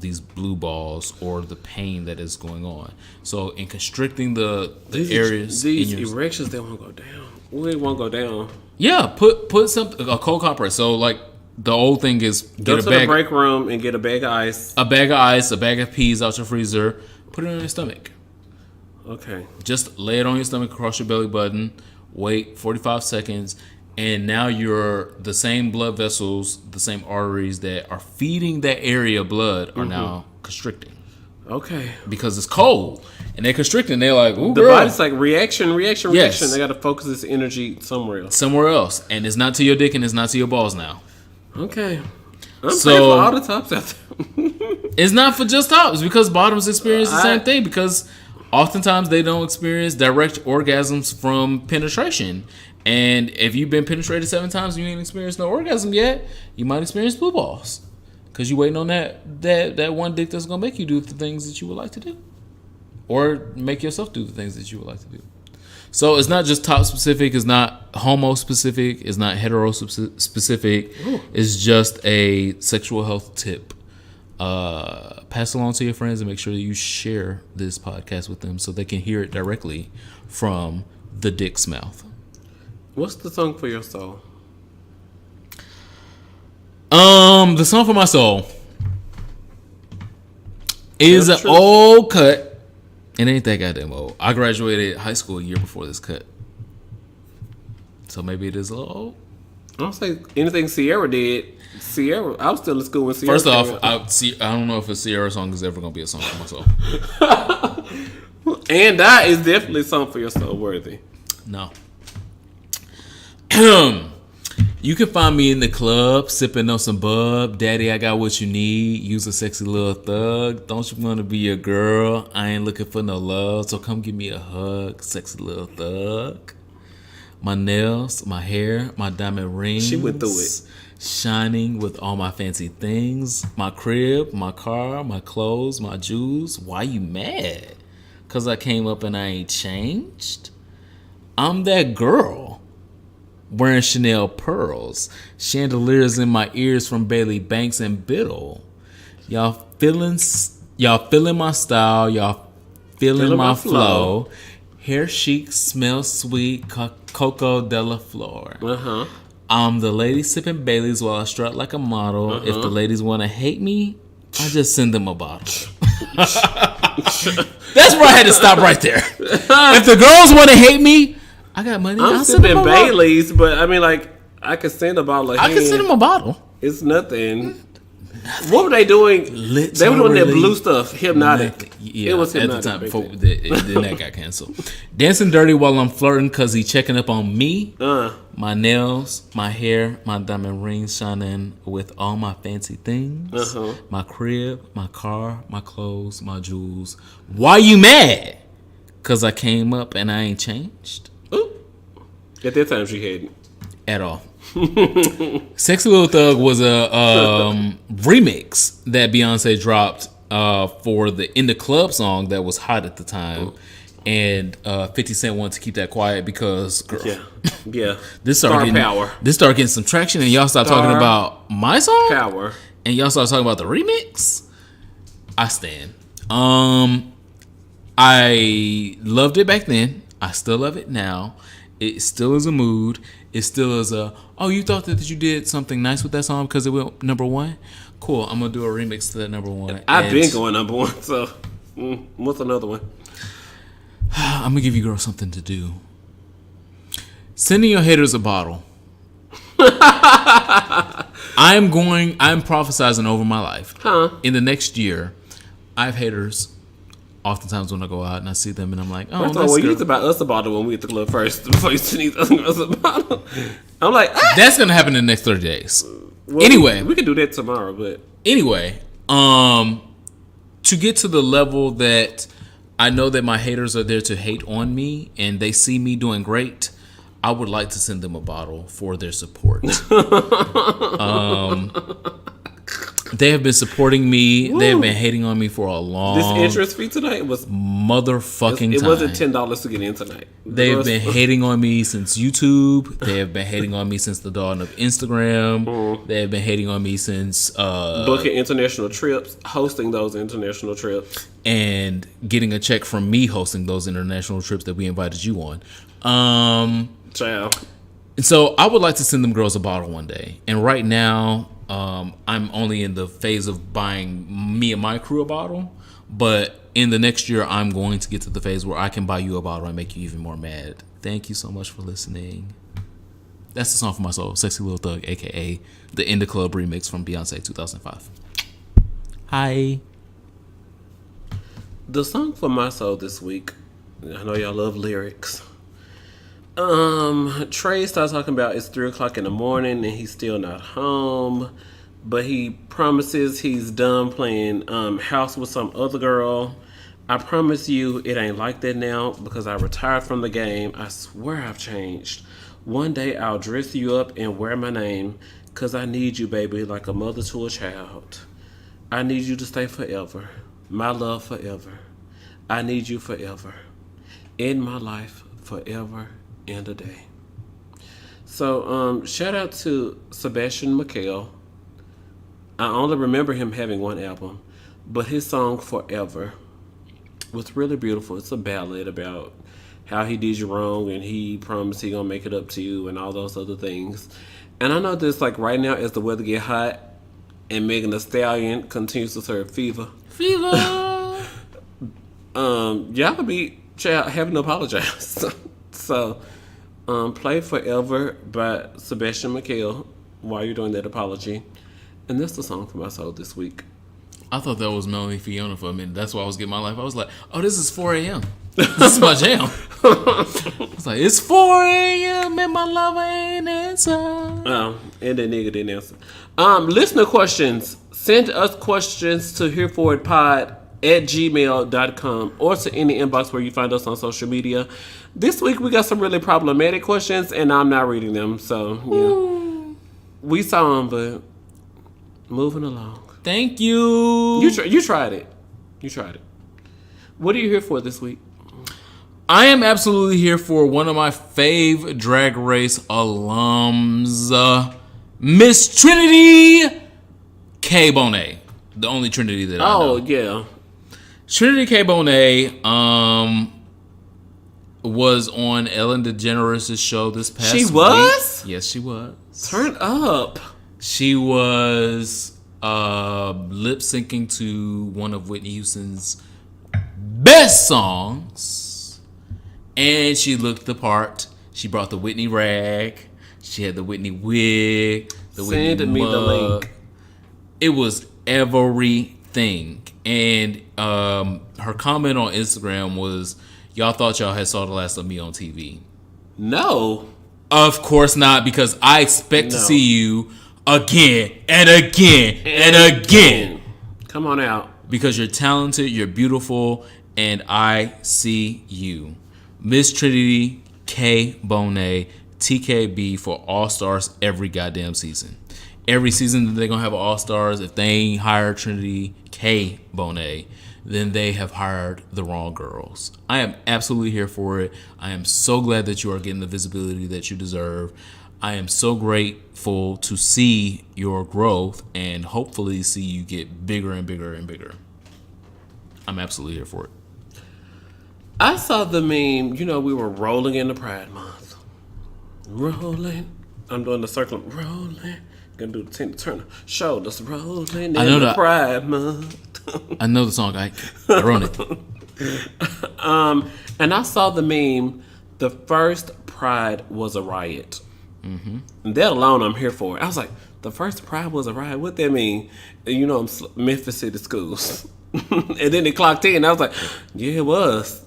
these blue balls or the pain that is going on. So in constricting the areas, these erections, they won't go down. Well, it won't go down. Yeah, put something, a cold compress. So like the old thing is go to the break room and get a bag of ice. A bag of ice, a bag of peas out your freezer. Put it on your stomach. Okay. Just lay it on your stomach across your belly button. Wait 45 seconds. And now the same blood vessels, the same arteries that are feeding that area of blood are now constricting. Okay. Because it's cold. And they're constricting. They're like, ooh, the girl. body's like reaction. Yes. They got to focus this energy somewhere else. Somewhere else. And it's not to your dick and it's not to your balls now. Okay. I'm saying for all the tops out there. It's not for just tops because bottoms experience the same thing because oftentimes they don't experience direct orgasms from penetration. And if you've been penetrated 7 times and you ain't experienced no orgasm yet, you might experience blue balls because you waiting on that one dick that's gonna make you do the things that you would like to do, or make yourself do the things that you would like to do. So it's not just top specific, it's not homo specific, it's not hetero specific. It's just a sexual health tip. Pass along to your friends and make sure that you share this podcast with them so they can hear it directly from the dick's mouth. What's the song for your soul? The song for my soul is an old cut. It ain't that goddamn old. I graduated high school a year before this cut. So maybe it is a little old. I don't say anything Sierra did. I was still in school when Sierra. First off, I don't know if a Sierra song is ever going to be a song for my soul. And that is definitely a song for your soul worthy. No. You can find me in the club sipping on some bub. Daddy, I got what you need. Use a sexy little thug. Don't you want to be your girl? I ain't looking for no love, so come give me a hug, sexy little thug. My nails, my hair, my diamond rings. She went through it. Shining with all my fancy things. My crib, my car, my clothes, my jewels. Why you mad? 'Cause I came up and I ain't changed? I'm that girl. Wearing Chanel pearls, chandeliers in my ears from Bailey Banks and Biddle. Y'all feeling my style. Y'all feeling my flow. Hair chic, smell sweet, Coco de la Flor. I'm the lady sipping Baileys while I strut like a model. If the ladies want to hate me, I just send them a bottle. That's where I had to stop right there. If the girls want to hate me, I got money. I'm sipping Baileys, but I mean, like, I could send a bottle. I could send them a bottle. It's nothing. What were they doing? Literally, they were doing that blue stuff, hypnotic. Yeah, it was hypnotic at the time before then that got canceled. Dancing dirty while I'm flirting because he checking up on me. My nails, my hair, my diamond rings shining with all my fancy things. My crib, my car, my clothes, my jewels. Why you mad? Because I came up and I ain't changed. Ooh. At that time, she hadn't. At all. Sexy Little Thug was a remix that Beyonce dropped for the In the Club song that was hot at the time. And 50 Cent wanted to keep that quiet because, girl, yeah, this started getting some traction, and y'all start talking about my song, Power, and y'all start talking about the remix. I stand. I loved it back then. I still love it now. It still is a mood. It still is a, oh, you thought that you did something nice with that song because it went #1? Cool, I'm going to do a remix to that #1. I've been going #1, so what's another one? I'm going to give you girls something to do. Sending your haters a bottle. I'm prophesizing over my life. In the next year, I have haters oftentimes when I go out and I see them and I'm like, oh, well, you need to buy us a bottle when we at the club first before you send us a bottle. I'm like, that's going to happen in the next 30 days. Well, anyway. We can do that tomorrow, but. Anyway, to get to the level that I know that my haters are there to hate on me and they see me doing great, I would like to send them a bottle for their support. They have been supporting me. Woo. They have been hating on me for a long. This entrance fee tonight was motherfucking It time. wasn't $10 to get in tonight. They've been hating on me since YouTube. They have been hating on me since the dawn of Instagram. They have been hating on me since booking international trips, hosting those international trips, and getting a check from me hosting those international trips that we invited you on. Ciao. And so I would like to send them girls a bottle one day. And right now, I'm only in the phase of buying me and my crew a bottle. But in the next year, I'm going to get to the phase where I can buy you a bottle and make you even more mad. Thank you so much for listening. That's the song for my soul, Sexy Little Thug, a.k.a. the In the Club remix from Beyonce 2005. Hi. The song for my soul this week, I know y'all love lyrics. Trey starts talking about it's 3 o'clock in the morning and he's still not home, but he promises he's done playing house with some other girl. I promise you it ain't like that now because I retired from the game. I swear I've changed. One day I'll dress you up and wear my name because I need you, baby, like a mother to a child. I need you to stay forever. My love forever. I need you forever. In my life forever and a day. So, shout out to Sebastian Michael. I only remember him having one album, but his song Forever was really beautiful. It's a ballad about how he did you wrong and he promised he gonna make it up to you and all those other things. And I know this, like right now as the weather get hot and Megan Thee Stallion continues to serve fever. Y'all could be having to apologize. So, play Forever by Sebastian Michael while you're doing that apology. And that's the song for my soul this week. I thought that was Melanie Fiona for a minute. That's why I was getting my life. I was like, oh, this is 4 a.m. This is my jam. I was like, it's 4 a.m. and my lover ain't answer. Oh, and that nigga didn't answer. Listener questions. Send us questions to hereforwardpod@gmail.com or to any inbox where you find us on social media. This week we got some really problematic questions and I'm not reading them. So, yeah. We saw them, but moving along. Thank you. You tried it. You tried it. What are you here for this week? I am absolutely here for one of my fave Drag Race alums, Miss Trinity K. Bonet. The only Trinity that I know. Oh, yeah. Trinity K. Bonet was on Ellen DeGeneres' show this past week. She was? Yes, she was. Turn up. She was lip syncing to one of Whitney Houston's best songs, and she looked the part. She brought the Whitney rag. She had the Whitney wig. The Whitney Send me the link. It was everything, and her comment on Instagram was, "Y'all thought y'all had saw the last of me on TV." No. Of course not, because I expect to see you again and again and again. Come on out. Because you're talented, you're beautiful, and I see you. Miss Trinity K. Bonet, TKB for All-Stars every goddamn season. Every season they're going to have All-Stars. If they ain't hired Trinity K. Bonet, then they have hired the wrong girls. I am absolutely here for it. I am so glad that you are getting the visibility that you deserve. I am so grateful to see your growth and hopefully see you get bigger and bigger and bigger. I'm absolutely here for it. I saw the meme. You know, we were rolling into Pride Month. Rolling. I'm doing the circle. Rolling. Gonna do the Tina Turner. Shoulders rolling into Pride Month. I know the song. I wrote it. And I saw the meme. The first Pride was a riot. Mm-hmm. And that alone, I'm here for it. I was like, the first Pride was a riot. What that mean? And you know, I'm Memphis City Schools. And then it clocked in. I was like, yeah, it was.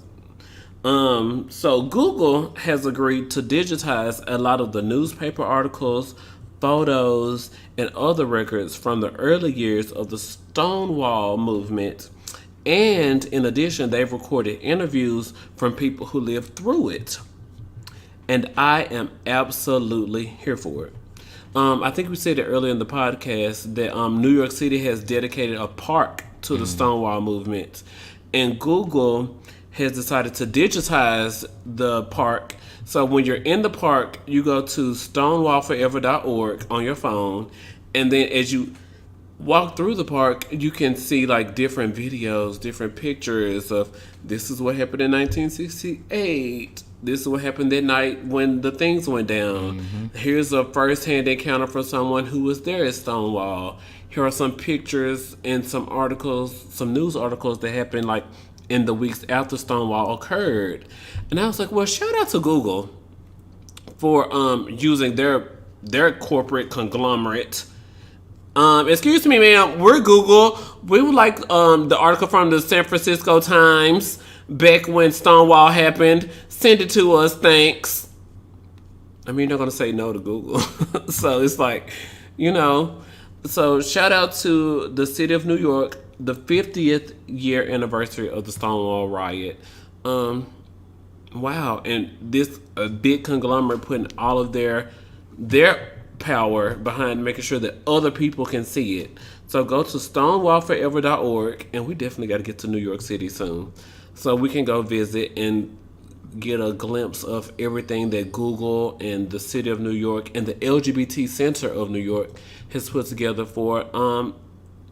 So Google has agreed to digitize a lot of the newspaper articles, photos, and other records from the early years of the Stonewall movement. And in addition, they've recorded interviews from people who lived through it. And I am absolutely here for it. I think we said it earlier in the podcast that New York City has dedicated a park to the Stonewall movement. And Google has decided to digitize the park. So when you're in the park, you go to stonewallforever.org on your phone. And then as you walk through the park, you can see like different videos, different pictures of this is what happened in 1968. This is what happened that night when the things went down. Here's a first-hand encounter from someone who was there at Stonewall. Here are some pictures and some articles, some news articles that happened like in the weeks after Stonewall occurred. And I was like, well, shout out to Google for using their corporate conglomerate. Excuse me, ma'am, we're Google. We would like the article from the San Francisco Times back when Stonewall happened. Send it to us, thanks. I mean, you're not going to say no to Google. So it's like, So shout out to the city of New York, the 50th year anniversary of the Stonewall riot. Wow. And this a big conglomerate putting all of their power behind making sure that other people can see it. So go to stonewallforever.org, and we definitely got to get to New York City soon so we can go visit and get a glimpse of everything that Google and the city of New York and the LGBT Center of New York has put together for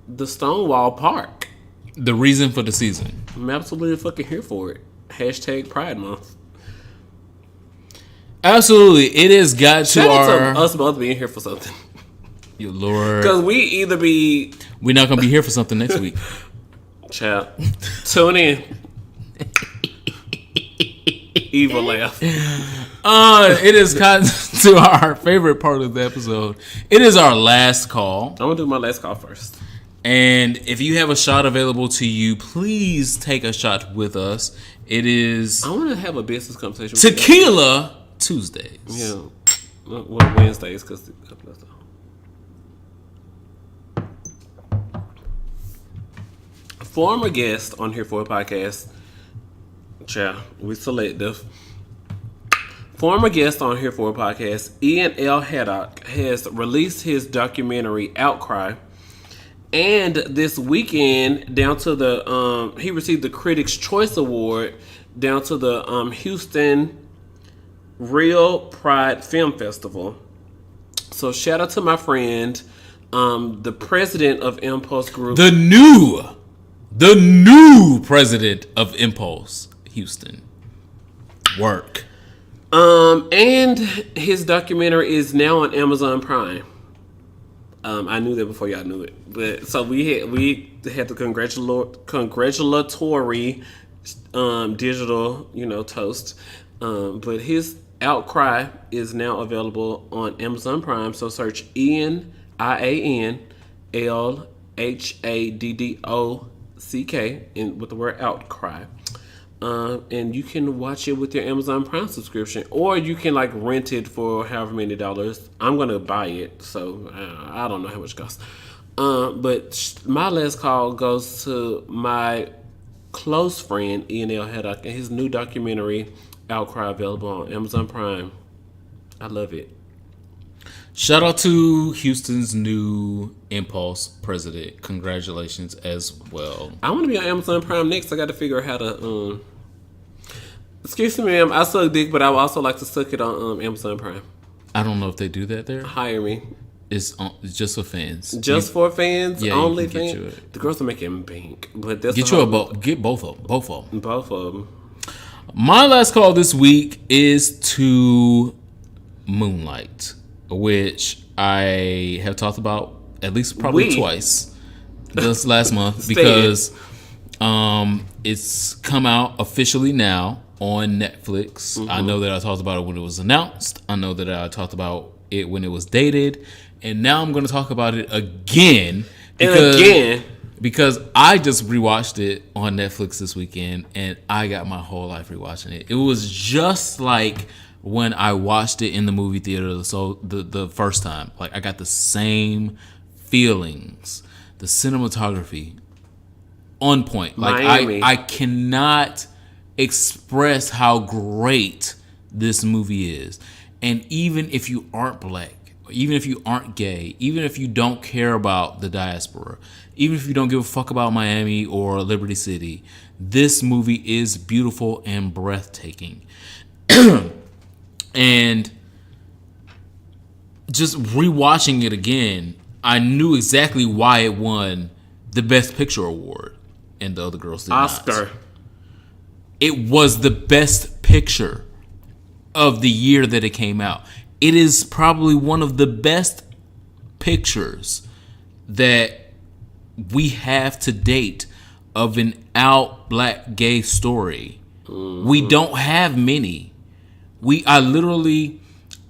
the Stonewall Park. The reason for the season. I'm absolutely fucking here for it. # Pride Month. Absolutely. It has got to Shout out to us both being here for something. Your Lord. Because we either be... We're not going to be here for something next week. Child. Tune in. Evil laugh. It has gotten to our favorite part of the episode. It is our last call. I'm going to do my last call first. And if you have a shot available to you, please take a shot with us. It is... I want to have a business conversation with Tequila Tuesdays. Yeah. Well, Wednesdays, because... Former guest on Here for a Podcast. Child, we selective. Former guest on Here for a Podcast, Ian L. Haddock, has released his documentary Outcry. And this weekend, down to the he received the Critics' Choice Award down to the Houston Real Pride Film Festival. So shout out to my friend, the president of Impulse Group, the new president of Impulse Houston. Work. And his documentary is now on Amazon Prime. I knew that before y'all knew it, but so we had the congratulatory digital toast. But his Outcry is now available on Amazon Prime. So search Ian IANLHADDOCK with the word Outcry. And you can watch it with your Amazon Prime subscription, or you can rent it for however many dollars. I'm gonna buy it, so I don't know how much it costs. But my last call goes to my close friend Ian L. Haddock and his new documentary Outcry, available on Amazon Prime. I love it. Shout out to Houston's new Impulse president. Congratulations as well. I want to be on Amazon Prime next. I got to figure out how to. Excuse me, ma'am. I suck dick, but I would also like to suck it on Amazon Prime. I don't know if they do that there. Hire me. It's just for fans. For fans? Yeah, only fans? The girls are making bank. But that's get both of them. Both of them. My last call this week is to Moonlight, which I have talked about at least probably twice this last month because it's come out officially now on Netflix. Mm-hmm. I know that I talked about it when it was announced. I know that I talked about it when it was dated. And now I'm going to talk about it again. Because I just rewatched it on Netflix this weekend, and I got my whole life rewatching it. It was just like when I watched it in the movie theater the first time. I got the same feelings. The cinematography, on point. I cannot express how great this movie is. And even if you aren't black, even if you aren't gay, even if you don't care about the diaspora, even if you don't give a fuck about Miami or Liberty City, this movie is beautiful and breathtaking. And just rewatching it again, I knew exactly why it won the Best Picture award, and the other girls did Oscar. not. It was the best picture of the year that it came out. It is probably one of the best pictures that we have to date of an out black gay story. Mm-hmm. We don't have many.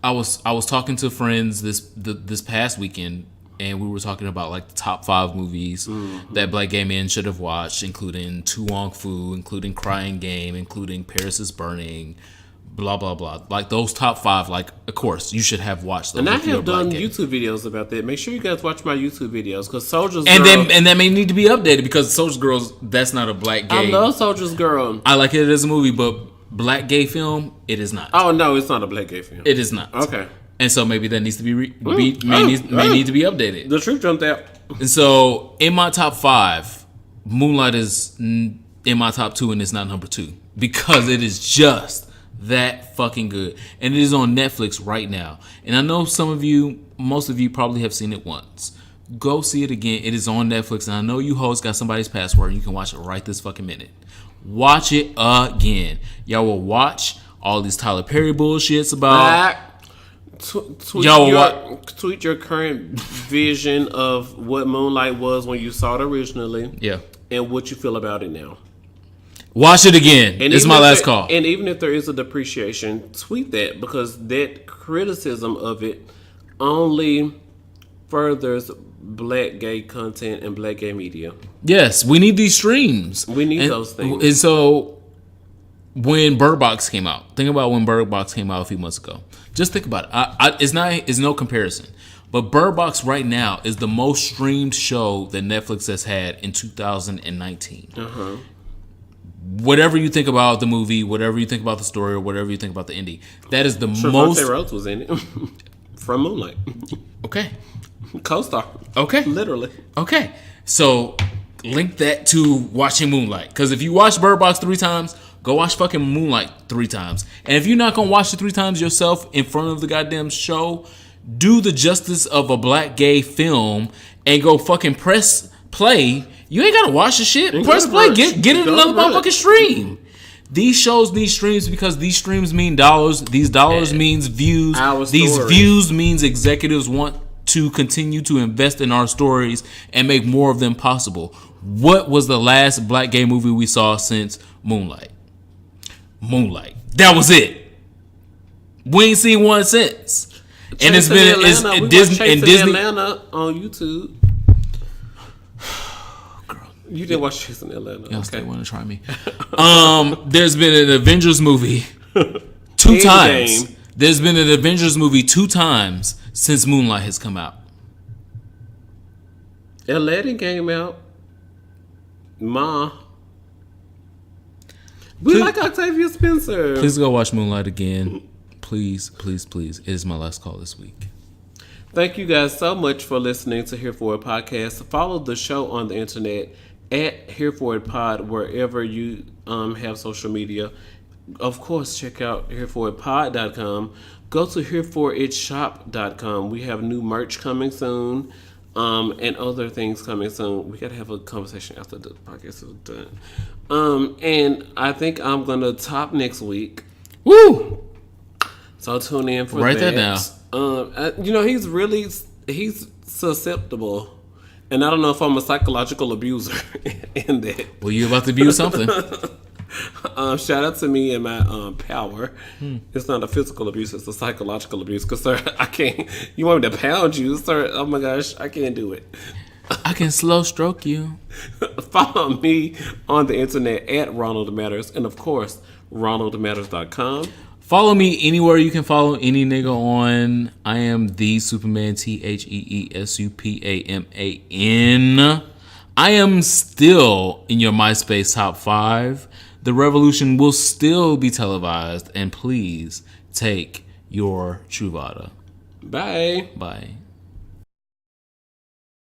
I was talking to friends this past weekend, and we were talking about like the top 5 movies that black gay men should have watched, including Tu Wong Fu, including Crying Game, including Paris is Burning, blah blah blah. Like those top 5, like of course you should have watched those. And I have done YouTube videos about that. Make sure you guys watch my YouTube videos because Soldier's and Girl. And that may need to be updated because Soldier's Girl, that's not a black gay. I love Soldier's Girl. I like it as a movie, but black gay film, it is not. Oh no, it's not a black gay film. It is not. Okay. And so maybe that needs to be may need to be updated. The truth jumped out. And so in my top 5, Moonlight is in my top 2, and it's not number 2 because it is just that fucking good. And it is on Netflix right now. And I know most of you probably have seen it once. Go see it again. It is on Netflix, and I know you hoes got somebody's password, and you can watch it right this fucking minute. Watch it again. Y'all will watch all these Tyler Perry bullshits about. Tweet your current vision of what Moonlight was when you saw it originally. Yeah. And what you feel about it now. Watch it again. And it's my last call. And even if there is a depreciation, tweet that because that criticism of it only furthers black gay content and black gay media. Yes, we need these streams. We need those things. And so when Bird Box came out, think about when Bird Box came out a few months ago. Just think about it. It's no comparison. But Bird Box right now is the most streamed show that Netflix has had in 2019. Uh-huh. Whatever you think about the movie, whatever you think about the story, or whatever you think about the ending, that is the most. Trevante Rhodes was in it from Moonlight. Okay. Co-star. Okay. Literally. Okay. So link that to watching Moonlight. Because if you watch Bird Box 3 times, go watch fucking Moonlight 3 times. And if you're not going to watch it 3 times yourself in front of the goddamn show, do the justice of a black gay film and go fucking press play. You ain't got to watch the shit. Press play. Get it another motherfucking stream. These shows need streams because these streams mean dollars. These dollars means views. These views means executives want to continue to invest in our stories and make more of them possible. What was the last black gay movie we saw since Moonlight? Moonlight. That was it. We ain't seen one since. And it's been Disney Atlanta on YouTube. Girl, you didn't watch Chasing Atlanta. Y'all still want to try me. There's been an Avengers movie 2 times. There's been an Avengers movie 2 times since Moonlight has come out. Aladdin came out. We like Octavia Spencer. Please go watch Moonlight again. Please, please, please. It is my last call this week. Thank you guys so much for listening to Here For It Podcast. Follow the show on the internet at Here For It Pod wherever you have social media. Of course, check out hereforitpod.com. Go to hereforitshop.com. We have new merch coming soon. And other things coming soon. We gotta have a conversation after the podcast is done. And I think I'm gonna top next week. Woo! So tune in for Write that. That down. He's susceptible, and I don't know if I'm a psychological abuser in that. Well, you're about to abuse something. Shout out to me and my power. It's not a physical abuse; it's a psychological abuse. Because, sir, I can't. You want me to pound you, sir? Oh my gosh, I can't do it. I can slow stroke you. Follow me on the internet at Ronald Matters, and of course, RonaldMatters.com. Follow me anywhere you can follow any nigga on. I am the Superman, TheeSupaman. I am still in your MySpace top 5. The revolution will still be televised, and please take your Truvada. Bye. Bye.